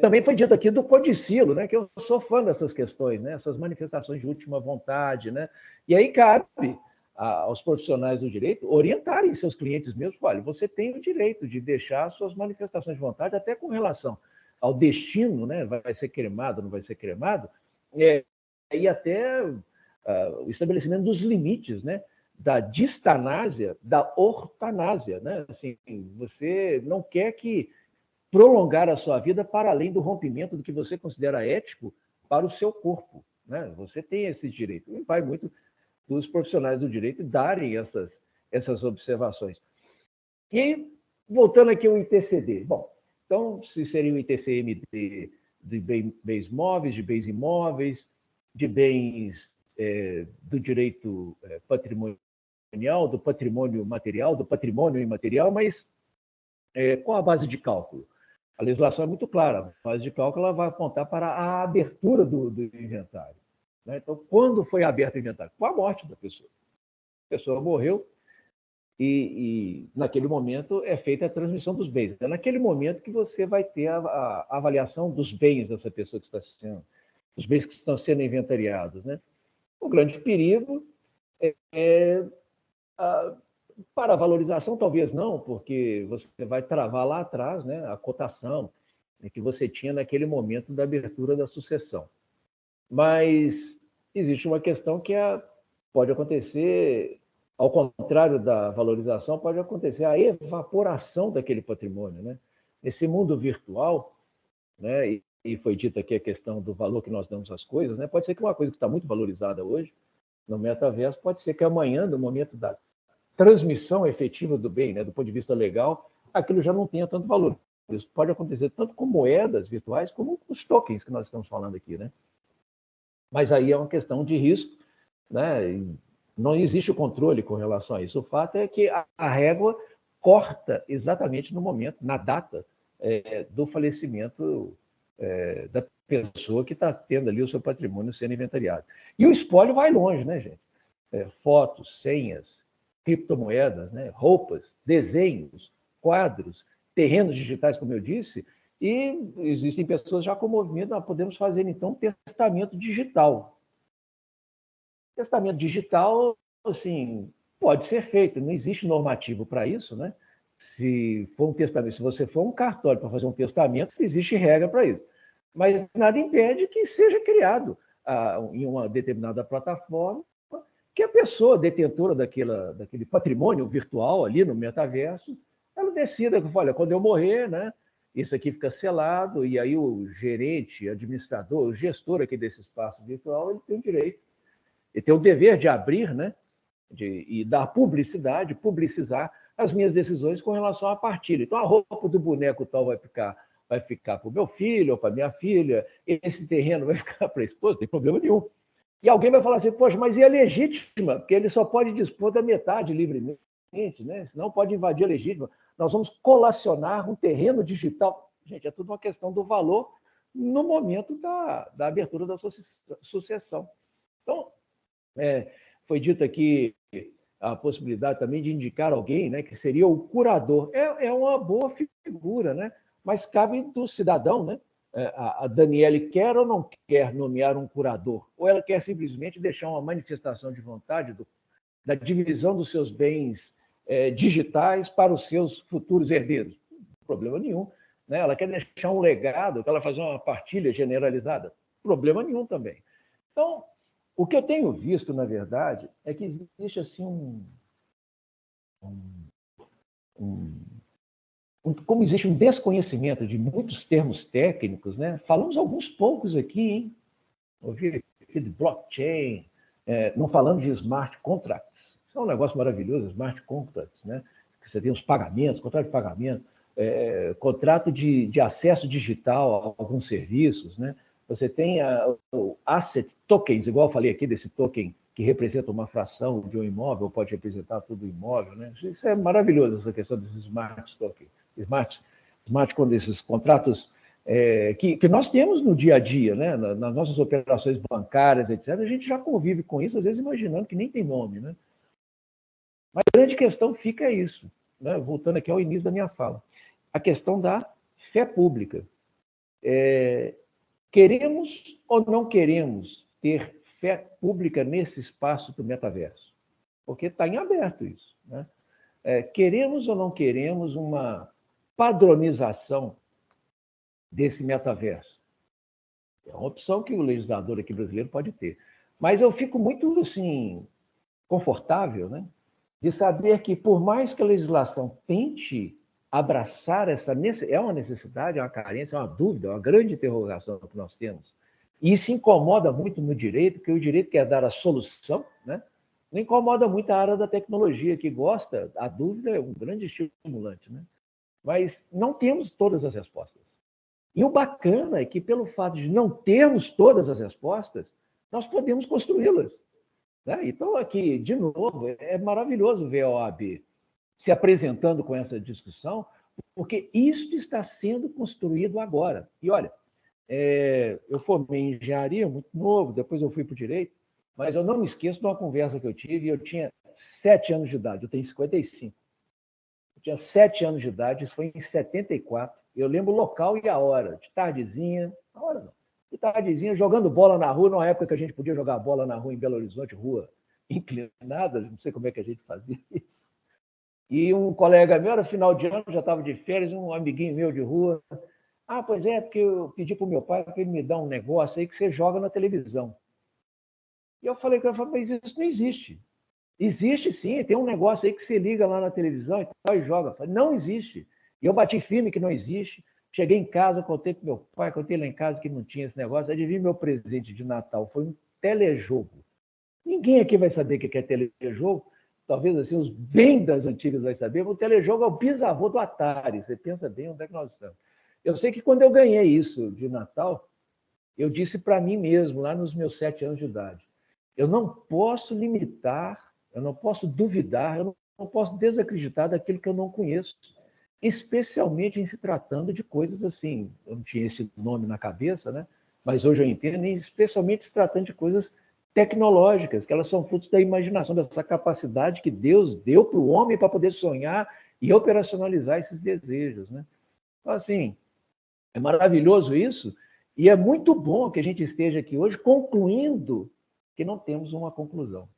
Também foi dito aqui do codicilo, né? Que eu sou fã dessas questões, né? Essas manifestações de última vontade, né? E aí cabe aos profissionais do direito orientarem seus clientes mesmo. Olha, você tem o direito de deixar suas manifestações de vontade até com relação ao destino, né? Vai ser cremado, não vai ser cremado, e até o estabelecimento dos limites, né? Da distanásia, da ortanásia, né? Assim, você não quer que prolongar a sua vida para além do rompimento do que você considera ético para o seu corpo, né? Você tem esse direito. E vai muito dos profissionais do direito darem essas observações. E, voltando aqui ao ITCD. Bom, então, se seria o ITCMD de bens móveis, de bens imóveis, de bens do direito patrimonial, do patrimônio material, do patrimônio imaterial, mas qual a base de cálculo? A legislação é muito clara. A base de cálculo ela vai apontar para a abertura do inventário. Né? Então, quando foi aberto o inventário? Com a morte da pessoa. A pessoa morreu e naquele momento é feita a transmissão dos bens. É naquele momento que você vai ter a avaliação dos bens dessa pessoa que está sendo, os bens que estão sendo inventariados. Né? O grande perigo para a valorização, talvez não, porque você vai travar lá atrás, né, a cotação que você tinha naquele momento da abertura da sucessão. Mas existe uma questão que pode acontecer, ao contrário da valorização, pode acontecer a evaporação daquele patrimônio. Né? Nesse mundo virtual, né, e foi dita aqui a questão do valor que nós damos às coisas, né, pode ser que uma coisa que está muito valorizada hoje, no metaverso, pode ser que amanhã, no momento da transmissão efetiva do bem, né, do ponto de vista legal, aquilo já não tenha tanto valor. Isso pode acontecer tanto com moedas virtuais como com os tokens que nós estamos falando aqui, né? Mas aí é uma questão de risco, né? Não existe o controle com relação a isso. O fato é que a régua corta exatamente no momento, na data do falecimento da pessoa que está tendo ali o seu patrimônio sendo inventariado. E o espólio vai longe, né, gente? Fotos, senhas, criptomoedas, né? Roupas, desenhos, quadros, terrenos digitais, como eu disse, e existem pessoas já com o movimento, nós podemos fazer, então, testamento digital. Testamento digital, assim, pode ser feito, não existe normativo para isso, né? Se for um testamento, se você for um cartório para fazer um testamento, existe regra para isso. Mas nada impede que seja criado em uma determinada plataforma que a pessoa detentora daquele patrimônio virtual ali no metaverso, ela decida, olha, quando eu morrer, né, isso aqui fica selado, e aí o gerente, administrador, o gestor aqui desse espaço virtual, ele tem o direito, ele tem o dever de abrir, né, e dar publicidade, publicizar as minhas decisões com relação à partilha. Então, a roupa do boneco tal vai ficar para o meu filho ou para a minha filha, esse terreno vai ficar para a esposa, não tem problema nenhum. E alguém vai falar assim, poxa, mas e a legítima? Porque ele só pode dispor da metade livremente, né? Senão pode invadir a legítima. Nós vamos colacionar um terreno digital. Gente, é tudo uma questão do valor no momento da abertura da sucessão. Então, foi dito aqui a possibilidade também de indicar alguém, né, que seria o curador. É uma boa figura, né? Mas cabe do cidadão, né? A Daniele quer ou não quer nomear um curador? Ou ela quer simplesmente deixar uma manifestação de vontade da divisão dos seus bens digitais para os seus futuros herdeiros? Não problema nenhum. Né? Ela quer deixar um legado, ela fazer uma partilha generalizada? Problema nenhum também. Então, o que eu tenho visto, na verdade, é que existe assim como existe um desconhecimento de muitos termos técnicos, né? Falamos alguns poucos aqui, hein? Ouvi aqui de blockchain, não falando de smart contracts. Isso é um negócio maravilhoso, smart contracts, né? Que você tem os pagamentos, contrato de pagamento, contrato de acesso digital a alguns serviços, né? Você tem o asset tokens, igual eu falei aqui desse token que representa uma fração de um imóvel, pode representar todo o imóvel, né? Isso é maravilhoso, essa questão desses smart tokens, esses contratos que nós temos no dia a dia, né? Nas nossas operações bancárias, etc. A gente já convive com isso, às vezes imaginando que nem tem nome, né? Mas a grande questão fica isso, né? Voltando aqui ao início da minha fala, a questão da fé pública. Queremos ou não queremos ter fé pública nesse espaço do metaverso? Porque está em aberto isso, né? Queremos ou não queremos uma padronização desse metaverso? É uma opção que o legislador aqui brasileiro pode ter. Mas eu fico muito, assim, confortável, né, de saber que, por mais que a legislação tente abraçar é uma necessidade, é uma carência, é uma dúvida, é uma grande interrogação que nós temos. E isso incomoda muito no direito, porque o direito quer dar a solução, né? Não incomoda muito a área da tecnologia, que gosta, a dúvida é um grande estimulante, né? Mas não temos todas as respostas. E o bacana é que, pelo fato de não termos todas as respostas, nós podemos construí-las, né? Então, aqui, de novo, é maravilhoso ver a OAB se apresentando com essa discussão, porque isso está sendo construído agora. E, olha, eu formei em engenharia muito novo, depois eu fui para o direito, mas eu não me esqueço de uma conversa que eu tive, eu tinha 7 anos de idade, eu tenho 55. Eu tinha 7 anos de idade, isso foi em 74. Eu lembro o local e a hora, de tardezinha, a hora não, de tardezinha, jogando bola na rua, numa época que a gente podia jogar bola na rua em Belo Horizonte, rua inclinada, não sei como é que a gente fazia isso. E um colega meu, era final de ano, já estava de férias, um amiguinho meu de rua. Ah, pois é, porque eu pedi para o meu pai para ele me dar um negócio aí que você joga na televisão. E eu falei, mas isso não existe. Existe sim, tem um negócio aí que você liga lá na televisão e tal e joga. Eu falei, não existe. E eu bati firme que não existe. Cheguei em casa, contei para meu pai, contei lá em casa que não tinha esse negócio. Adivinha meu presente de Natal? Foi um telejogo. Ninguém aqui vai saber o que é telejogo. Talvez assim, os bem das antigas vai saber. O telejogo é o bisavô do Atari. Você pensa bem onde é que nós estamos. Eu sei que quando eu ganhei isso de Natal, eu disse para mim mesmo, lá nos meus 7 anos de idade, eu não posso limitar, eu não posso duvidar, eu não posso desacreditar daquilo que eu não conheço, especialmente em se tratando de coisas assim, eu não tinha esse nome na cabeça, né? Mas hoje eu entendo, especialmente se tratando de coisas tecnológicas, que elas são frutos da imaginação, dessa capacidade que Deus deu para o homem para poder sonhar e operacionalizar esses desejos, né? Então, assim, é maravilhoso isso, e é muito bom que a gente esteja aqui hoje concluindo que não temos uma conclusão.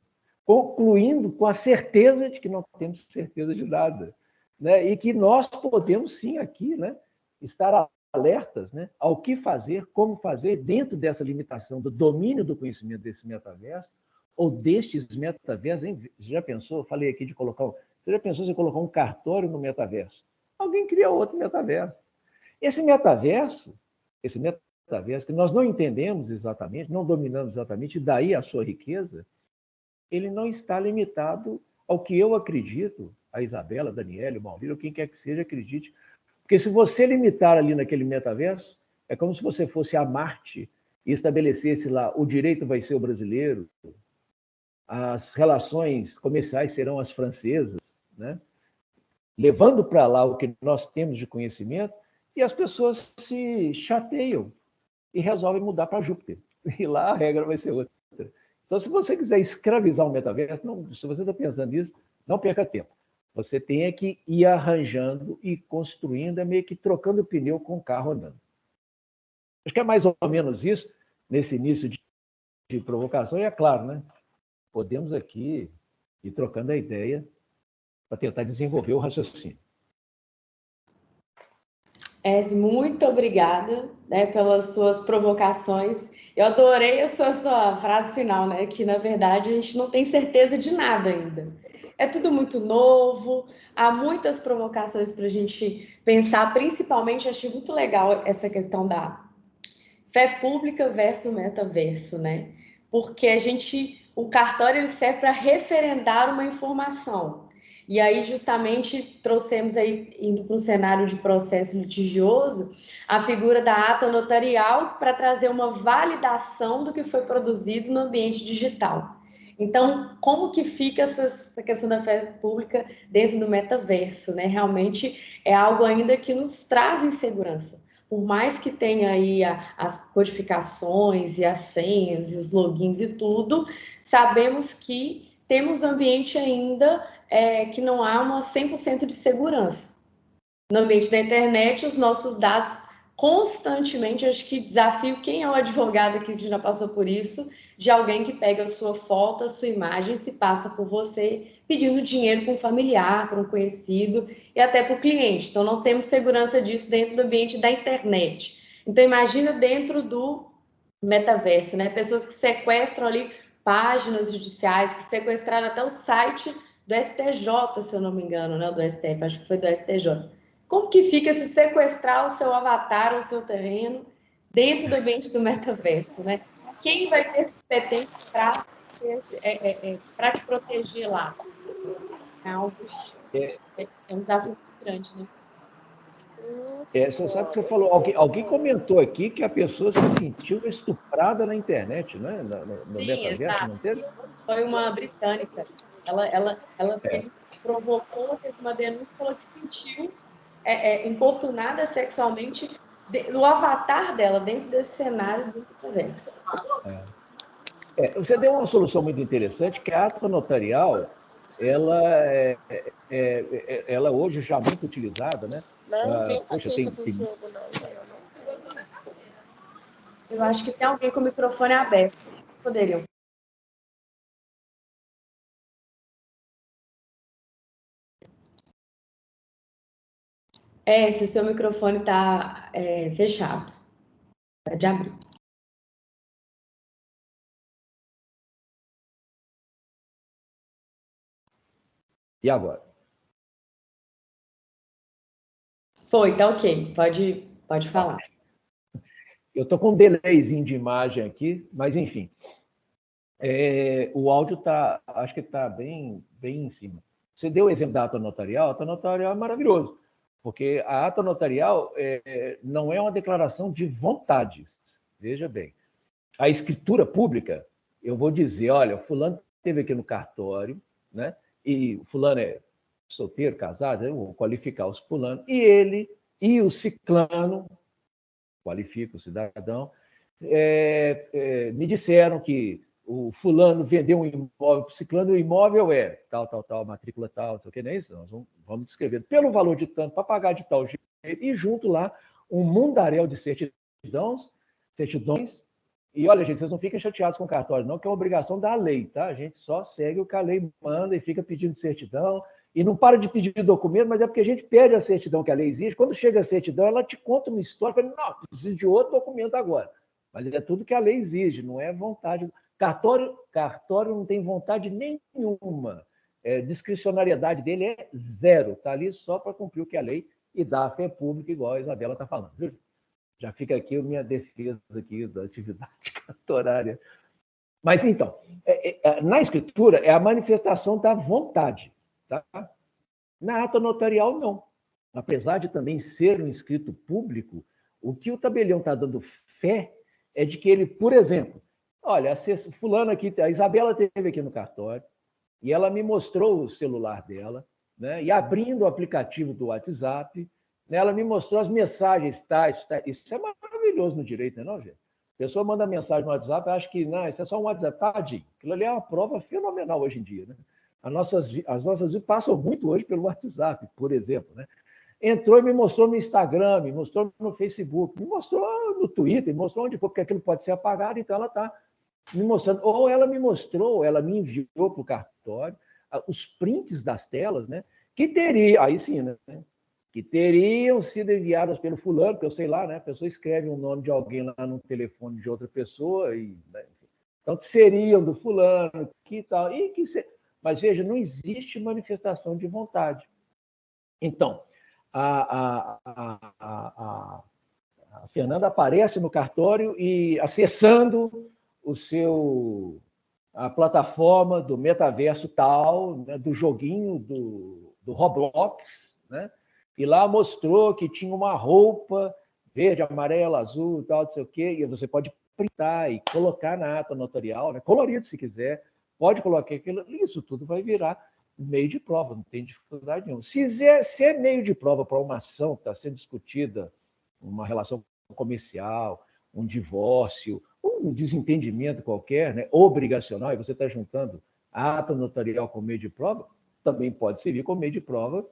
Concluindo com a certeza de que não temos certeza de nada, né? E que nós podemos, sim, aqui, né, estar alertas, né, ao que fazer, como fazer, dentro dessa limitação do domínio do conhecimento desse metaverso, ou destes metaversos. Hein? Já pensou? Eu falei aqui de colocar... Você já pensou em colocar um cartório no metaverso? Alguém cria outro metaverso. Esse metaverso que nós não entendemos exatamente, não dominamos exatamente, e daí a sua riqueza, ele não está limitado ao que eu acredito, a Isabela, a Daniela, o Maurício, ou quem quer que seja, acredite. Porque se você limitar ali naquele metaverso, é como se você fosse a Marte e estabelecesse lá, o direito vai ser o brasileiro, as relações comerciais serão as francesas, né? Levando para lá o que nós temos de conhecimento, e as pessoas se chateiam e resolvem mudar para Júpiter. E lá a regra vai ser outra. Então, se você quiser escravizar um metaverso, se você está pensando nisso, não perca tempo. Você tem que ir arranjando e construindo, é meio que trocando pneu com o carro andando. Acho que é mais ou menos isso, nesse início de provocação, e é claro, né? Podemos aqui ir trocando a ideia para tentar desenvolver o raciocínio. Ezio, muito obrigada, né, pelas suas provocações. Eu adorei a sua frase final, né? Que, na verdade, a gente não tem certeza de nada ainda. É tudo muito novo, há muitas provocações para a gente pensar, principalmente, achei muito legal essa questão da fé pública versus metaverso, né? Porque o cartório ele serve para referendar uma informação. E aí, justamente, trouxemos aí, indo para um cenário de processo litigioso, a figura da ata notarial para trazer uma validação do que foi produzido no ambiente digital. Então, como que fica essa questão da fé pública dentro do metaverso, né? Realmente é algo ainda que nos traz insegurança. Por mais que tenha aí as codificações e as senhas, e os logins e tudo, sabemos que temos um ambiente ainda que não há uma 100% de segurança. No ambiente da internet, os nossos dados constantemente, acho que desafio quem é o advogado aqui que já passou por isso, de alguém que pega a sua foto, a sua imagem, se passa por você, pedindo dinheiro para um familiar, para um conhecido e até para o cliente. Então, não temos segurança disso dentro do ambiente da internet. Então, imagina dentro do metaverso, né? Pessoas que sequestram ali páginas judiciais, que sequestraram até o site do STJ, se eu não me engano, né? Do STF, acho que foi do STJ. Como que fica se sequestrar o seu avatar, o seu terreno, dentro do ambiente do metaverso, né? Quem vai ter competência para te proteger lá? É algo, é um desafio muito grande, né? Você sabe que você falou, alguém comentou aqui que a pessoa se sentiu estuprada na internet, né? No Sim, metaverso, exato. não teve? Foi uma britânica. Ela provocou, teve uma denúncia, falou que sentiu importunada sexualmente no avatar dela, dentro desse cenário do metaverso. Você deu uma solução muito interessante, que a ata notarial, ela ela hoje já muito utilizada, né? Não tenho Poxa, paciência com o jogo, não. Eu acho que tem alguém com o microfone aberto. Vocês poderiam. Se o seu microfone está fechado, pode abrir. E agora? Foi, tá ok. Pode falar. Eu estou com um delayzinho de imagem aqui, mas enfim. O áudio acho que está bem em cima. Você deu o exemplo da ata notarial, a ata notarial é maravilhoso, porque a ata notarial não é uma declaração de vontades, veja bem. A escritura pública, eu vou dizer, olha, fulano esteve aqui no cartório, né? E o fulano é solteiro, casado, eu vou qualificar os fulano, e ele e o ciclano, qualifica o cidadão, me disseram que o fulano vendeu um imóvel para o ciclano, o imóvel é tal, matrícula tal, não sei o que, não é isso? Nós vamos descrever pelo valor de tanto, para pagar de tal jeito, e junto lá um mundaréu de certidões, e olha, gente, vocês não fiquem chateados com o cartório, não, que é uma obrigação da lei, tá? A gente só segue o que a lei manda e fica pedindo certidão, e não para de pedir documento, mas é porque a gente pede a certidão que a lei exige. Quando chega a certidão, ela te conta uma história, fala, não, preciso de outro documento agora. Mas é tudo que a lei exige, não é vontade. Cartório não tem vontade nenhuma. Discricionariedade dele é zero. Está ali só para cumprir o que a lei e dar a fé pública, igual a Isabela está falando. Viu? Já fica aqui a minha defesa aqui da atividade cartorária. Mas, então, na escritura é a manifestação da vontade. Tá? Na ata notarial, não. Apesar de também ser um escrito público, o que o tabelião está dando fé é de que ele, por exemplo, olha, fulano aqui, a Isabela esteve aqui no cartório e ela me mostrou o celular dela, né? E abrindo o aplicativo do WhatsApp, né, ela me mostrou as mensagens, isso é maravilhoso no direito, não é, gente? A pessoa manda mensagem no WhatsApp, acha que não, isso é só um WhatsApp, tadinho. Aquilo ali é uma prova fenomenal hoje em dia, né? As nossas vidas passam muito hoje pelo WhatsApp, por exemplo, né? Entrou e me mostrou no Instagram, me mostrou no Facebook, me mostrou no Twitter, me mostrou onde for, porque aquilo pode ser apagado, então ela está me mostrando. Ou ela me mostrou, ela me enviou para o cartório os prints das telas, né? Que teria, aí sim, né? Que teriam sido enviadas pelo fulano, que eu sei lá, né? A pessoa escreve o nome de alguém lá no telefone de outra pessoa, e, né? Então, que seriam do fulano, que tal, mas veja, não existe manifestação de vontade. Então, a Fernanda aparece no cartório e acessando a plataforma do metaverso tal, né, do joguinho do Roblox, né? E lá mostrou que tinha uma roupa verde, amarela, azul, tal, não sei o quê, e você pode printar e colocar na ata notarial, né? Colorido se quiser, pode colocar aquilo, isso tudo vai virar meio de prova, não tem dificuldade nenhuma. Se é meio de prova para uma ação que está sendo discutida, uma relação comercial, um divórcio, um desentendimento qualquer, né, obrigacional, e você está juntando a ata notarial com meio de prova, também pode servir como meio de prova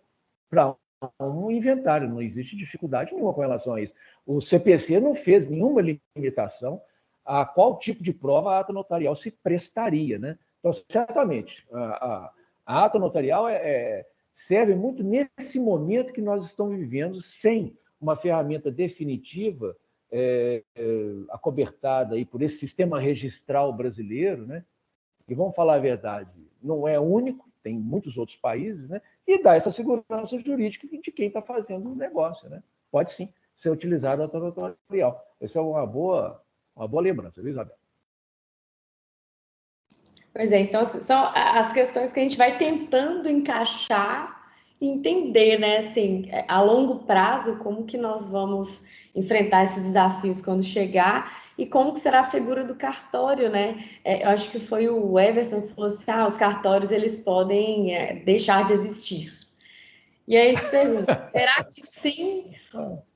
para um inventário, não existe dificuldade nenhuma com relação a isso. O CPC não fez nenhuma limitação a qual tipo de prova a ata notarial se prestaria, né? Então, certamente, a ata notarial serve muito nesse momento que nós estamos vivendo, sem uma ferramenta definitiva acobertada aí por esse sistema registral brasileiro, né? E vamos falar a verdade, não é único, tem muitos outros países, né? E dá essa segurança jurídica de quem está fazendo o negócio, né? Pode sim ser utilizado a ata notarial. Essa é uma boa lembrança, viu, Isabel? Pois é, então são as questões que a gente vai tentando encaixar e entender, né, assim, a longo prazo, como que nós vamos enfrentar esses desafios quando chegar e como que será a figura do cartório, né? Eu acho que foi o Everson que falou assim, os cartórios, eles podem deixar de existir. E aí eles perguntam, será que sim?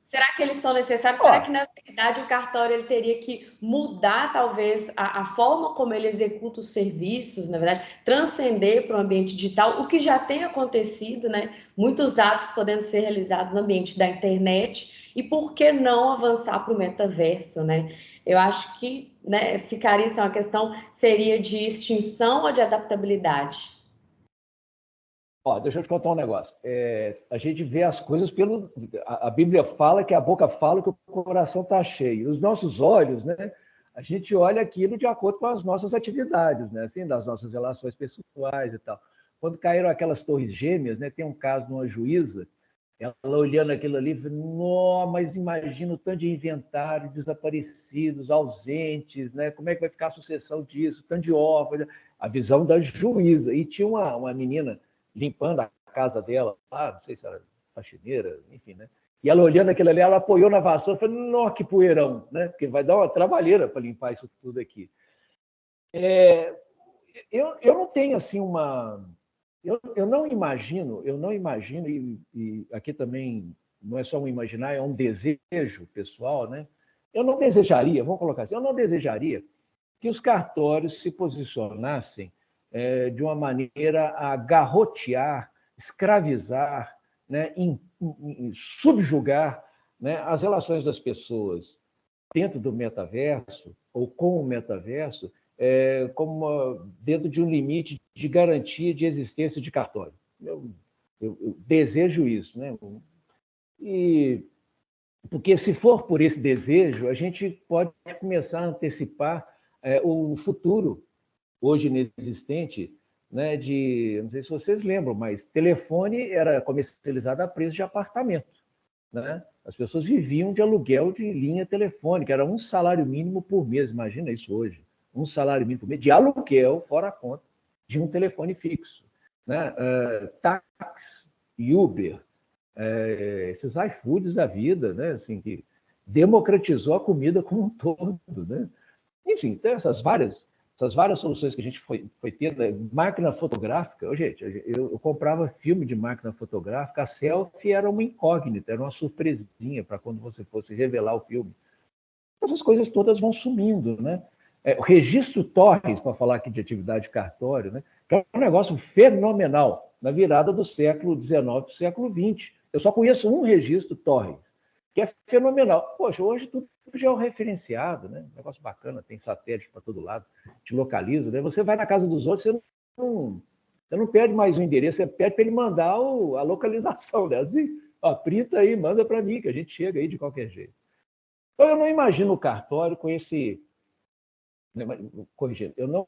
Será que eles são necessários? Será que, na verdade, o cartório ele teria que mudar, talvez, a forma como ele executa os serviços, na verdade, transcender para o ambiente digital, o que já tem acontecido, né? Muitos atos podendo ser realizados no ambiente da internet, e por que não avançar para o metaverso, né? Eu acho que, né, ficaria uma questão, seria de extinção ou de adaptabilidade? Deixa eu te contar um negócio. A gente vê as coisas pelo... A Bíblia fala que a boca fala que o coração está cheio. Os nossos olhos, né? A gente olha aquilo de acordo com as nossas atividades, né? Assim, das nossas relações pessoais e tal. Quando caíram aquelas torres gêmeas, né? Tem um caso de uma juíza, ela olhando aquilo ali, falou, mas imagina o tanto de inventário, desaparecidos, ausentes, né? Como é que vai ficar a sucessão disso? Tanto de órfãos. A visão da juíza. E tinha uma menina limpando a casa dela, não sei se era faxineira, enfim, né? E ela olhando aquilo ali, ela apoiou na vassoura e falou, nossa, que poeirão, né? Porque vai dar uma trabalheira para limpar isso tudo aqui. Eu não tenho, assim, eu não imagino, e aqui também não é só um imaginar, é um desejo pessoal, né? Eu não desejaria, vamos colocar assim, eu não desejaria que os cartórios se posicionassem de uma maneira a garrotear, escravizar, né, subjugar, né, as relações das pessoas dentro do metaverso ou com o metaverso, como dentro de um limite de garantia de existência de cartório. Eu desejo isso, né? Porque se for por esse desejo, a gente pode começar a antecipar o futuro hoje inexistente, né, não sei se vocês lembram, mas telefone era comercializado a preço de apartamento, né? As pessoas viviam de aluguel de linha telefônica, era um salário mínimo por mês, imagina isso hoje, um salário mínimo por mês de aluguel, fora a conta, de um telefone fixo, né? Táxi, Uber, esses iFoods da vida, né? Assim, que democratizou a comida como um todo, né? Enfim, tem essas várias soluções que a gente foi tendo. Máquina fotográfica, gente, eu comprava filme de máquina fotográfica, a selfie era uma incógnita, era uma surpresinha para quando você fosse revelar o filme. Essas coisas todas vão sumindo, né? O registro Torres, para falar aqui de atividade de cartório, né? Que é um negócio fenomenal na virada do século XIX para o século XX. Eu só conheço um registro Torres, que é fenomenal. Poxa, hoje tudo georreferenciado, né? Um negócio bacana, tem satélite para todo lado, te localiza, né? Você vai na casa dos outros, você não pede mais o endereço, você pede para ele mandar a localização, né? Assim, printa aí, manda para mim, que a gente chega aí de qualquer jeito. Então, eu não imagino o cartório com esse... Corrigindo, eu não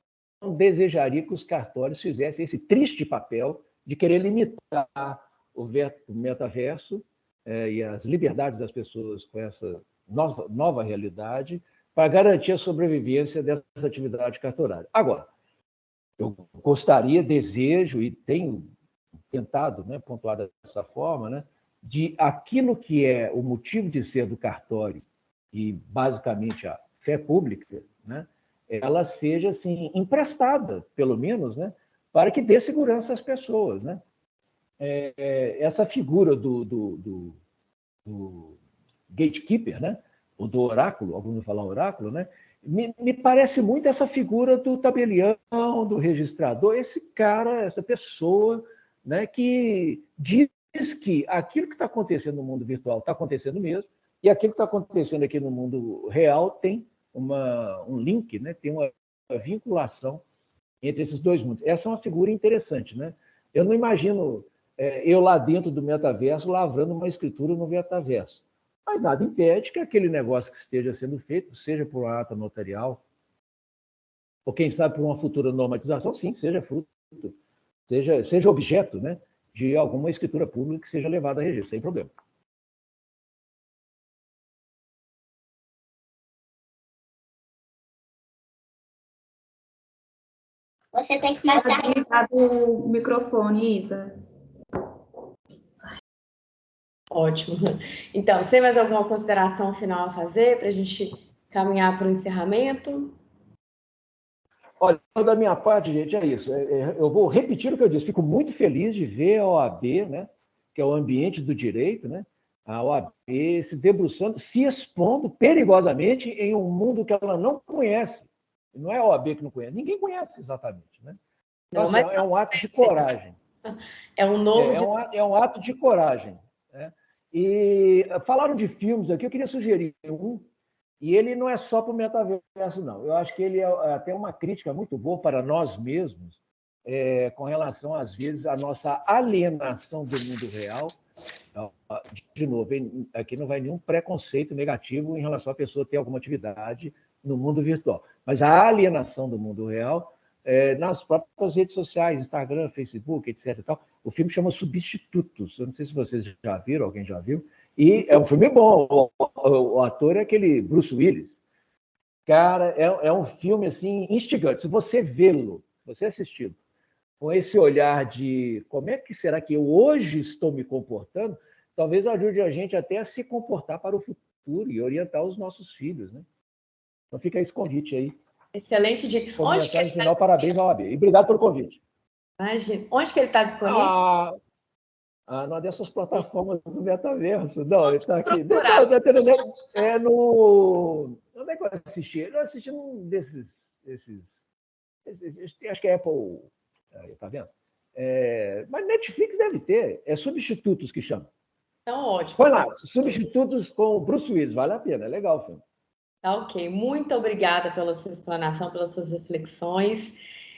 desejaria que os cartórios fizessem esse triste papel de querer limitar o metaverso e as liberdades das pessoas com essa nova realidade para garantir a sobrevivência dessa atividade cartorária. Agora, eu gostaria, desejo e tenho tentado, né, pontuar dessa forma, né, de aquilo que é o motivo de ser do cartório e, basicamente, a fé pública, né, ela seja assim, emprestada, pelo menos, né, para que dê segurança às pessoas. Né? Essa figura do gatekeeper, né, ou do oráculo, alguns falam oráculo, né, me parece muito essa figura do tabelião, do registrador, esse cara, essa pessoa, né, que diz que aquilo que está acontecendo no mundo virtual está acontecendo mesmo, e aquilo que está acontecendo aqui no mundo real tem um link, né, tem uma vinculação entre esses dois mundos. Essa é uma figura interessante. Né? Eu não imagino eu lá dentro do metaverso lavrando uma escritura no metaverso. Mas nada impede que aquele negócio que esteja sendo feito, seja por uma ata notarial, ou quem sabe por uma futura normatização, sim, seja fruto, seja objeto, né, de alguma escritura pública que seja levada a registro, sem problema. Você tem que marcar. Desligar o microfone, Isa. Ótimo. Então, você tem mais alguma consideração final a fazer para a gente caminhar para o encerramento? Olha, da minha parte, gente, é isso. Eu vou repetir o que eu disse. Fico muito feliz de ver a OAB, né, que é o ambiente do direito, né, a OAB se debruçando, se expondo perigosamente em um mundo que ela não conhece. Não é a OAB que não conhece, ninguém conhece exatamente. Né? Então, Não, mas é um ato de coragem. É um novo... É um ato de coragem. Né? E falaram de filmes aqui, eu queria sugerir um, e ele não é só para o metaverso, não. Eu acho que ele é até uma crítica muito boa para nós mesmos, com relação, às vezes, à nossa alienação do mundo real. De novo, aqui não vai nenhum preconceito negativo em relação à pessoa ter alguma atividade no mundo virtual, mas a alienação do mundo real nas próprias redes sociais, Instagram, Facebook, etc. O filme chama Substitutos. Eu não sei se vocês já viram, alguém já viu. E é um filme bom. O ator é aquele Bruce Willis. Cara, é um filme assim instigante. Se você vê-lo, você assisti-lo, com esse olhar de como é que será que eu hoje estou me comportando, talvez ajude a gente até a se comportar para o futuro e orientar os nossos filhos. Né? Então fica esse convite aí. Excelente dica. Onde que ele final, parabéns ao AB. E obrigado pelo convite. Imagina. Onde que ele está disponível? Numa dessas plataformas do metaverso. Não, ele está aqui. Onde é que eu assisti? Eu assisti num desses. Acho que é Apple. Tá vendo? Mas Netflix deve ter. É Substitutos que chama. Então, ótimo. Foi lá, Substitutos com o Bruce Willis. Vale a pena, é legal o filme. Tá ok. Muito obrigada pela sua explanação, pelas suas reflexões.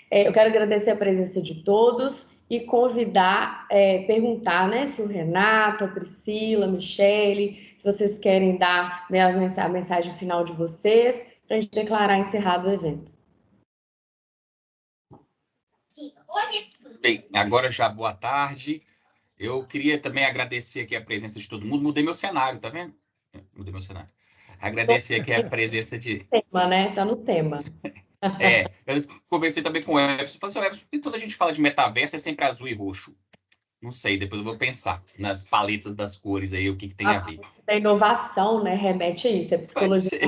Eu quero agradecer a presença de todos e convidar, perguntar, né, se o Renato, a Priscila, a Michele, se vocês querem dar, né, a mensagem final de vocês, para a gente declarar encerrado o evento. Bem, agora já boa tarde. Eu queria também agradecer aqui a presença de todo mundo. Mudei meu cenário, tá vendo? Mudei meu cenário. Agradecer aqui a presença de... Tema, né? Tá no tema. Eu conversei também com o Everson. Falei assim, Everson, por que toda a gente fala de metaverso é sempre azul e roxo? Não sei, depois eu vou pensar nas paletas das cores aí, o que tem a ver. A inovação, né? Remete a isso, é psicologia.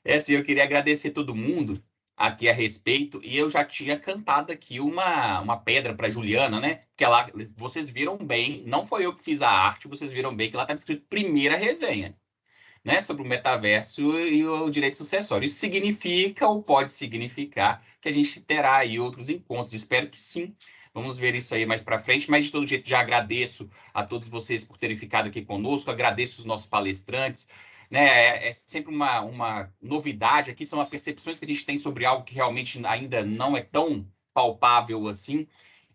Assim, eu queria agradecer todo mundo aqui a respeito, e eu já tinha cantado aqui uma pedra para Juliana, né? Porque lá, vocês viram bem, não foi eu que fiz a arte, vocês viram bem que lá estava escrito primeira resenha, né? Sobre o metaverso e o direito sucessório. Isso significa, ou pode significar, que a gente terá aí outros encontros. Espero que sim. Vamos ver isso aí mais para frente, mas de todo jeito já agradeço a todos vocês por terem ficado aqui conosco, agradeço os nossos palestrantes, né? É sempre uma novidade aqui, são as percepções que a gente tem sobre algo que realmente ainda não é tão palpável assim.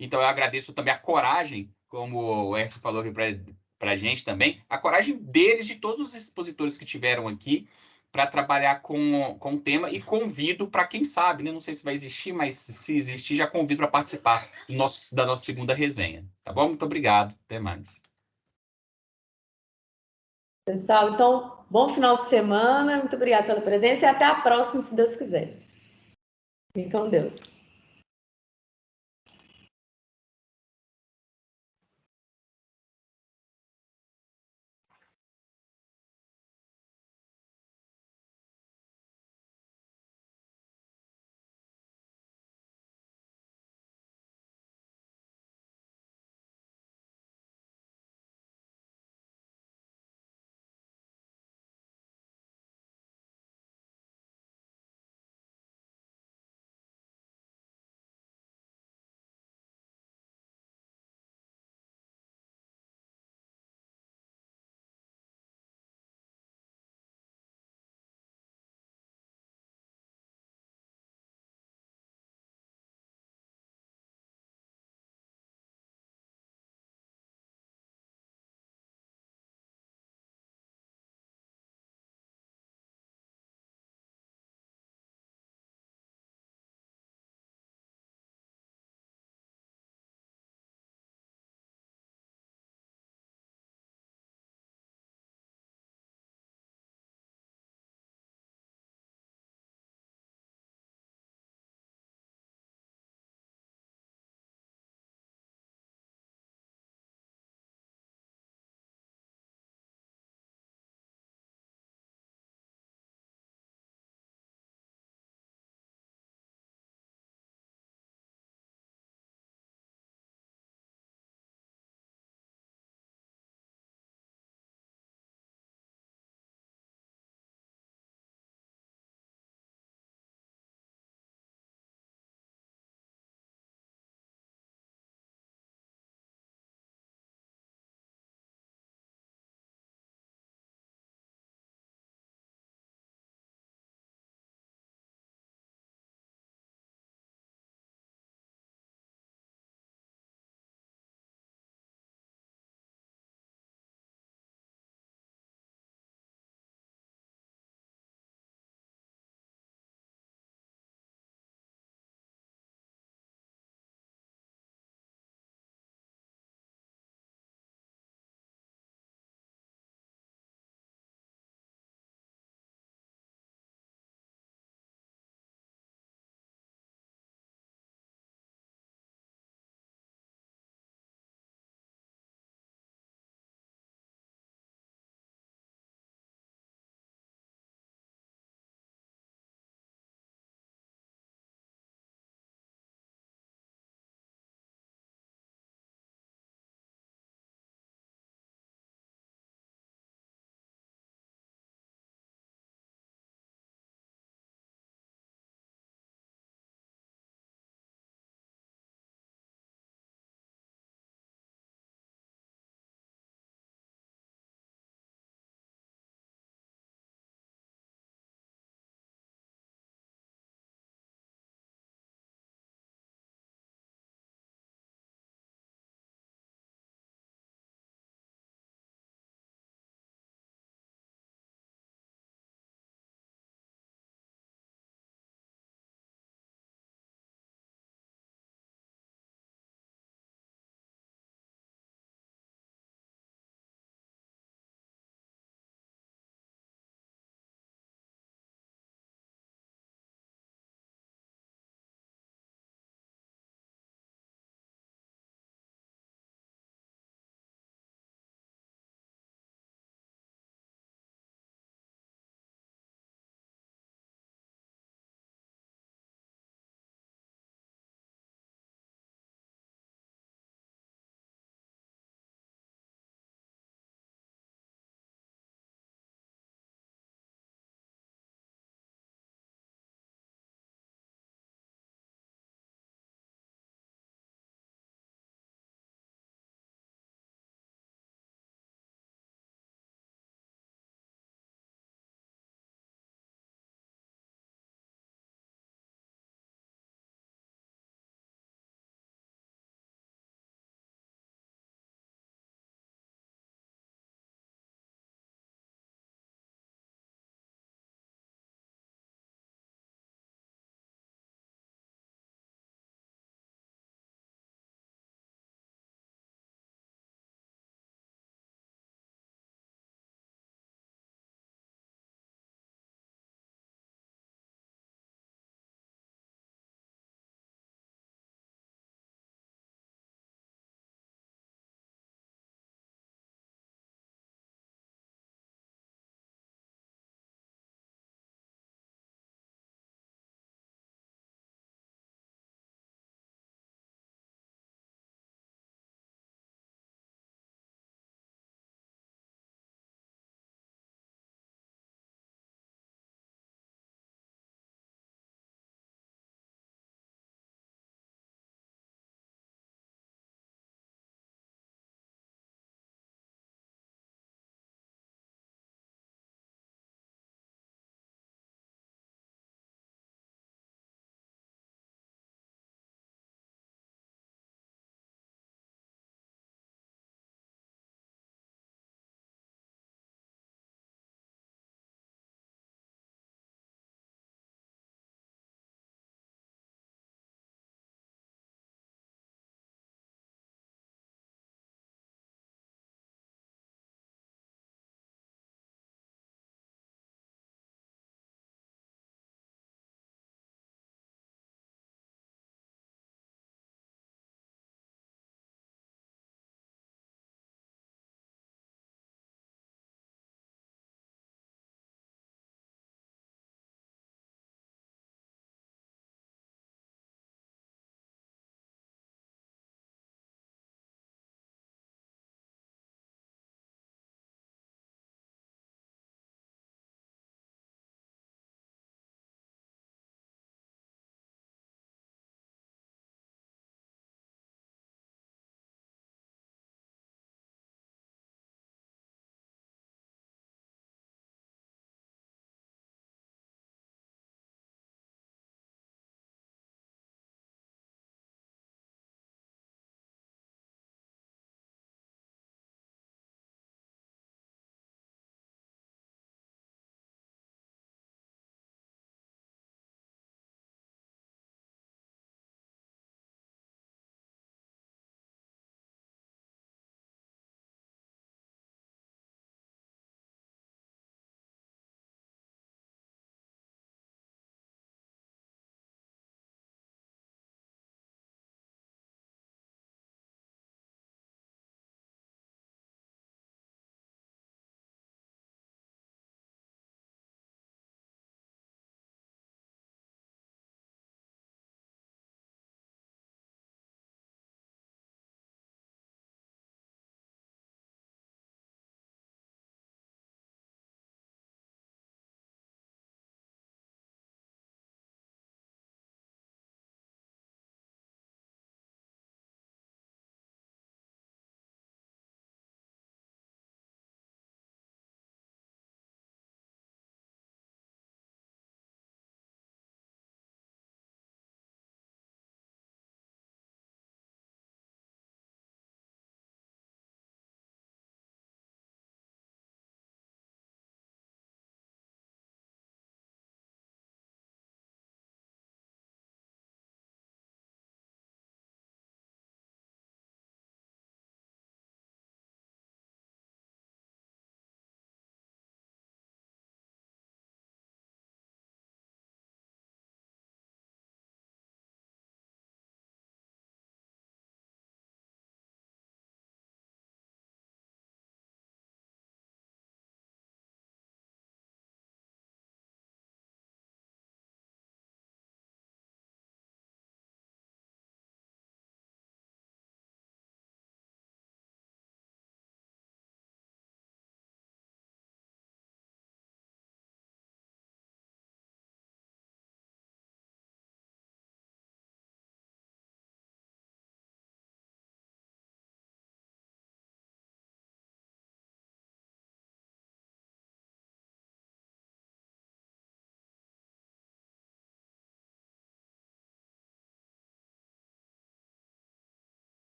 Então eu agradeço também a coragem, como o Edson falou aqui para a gente também, a coragem deles, de todos os expositores que tiveram aqui, para trabalhar com o tema e convido para quem sabe, né? Não sei se vai existir, mas se existir, já convido para participar da nossa segunda resenha. Tá bom? Muito obrigado. Até mais. Pessoal, então, bom final de semana. Muito obrigada pela presença e até a próxima, se Deus quiser. Fique com Deus.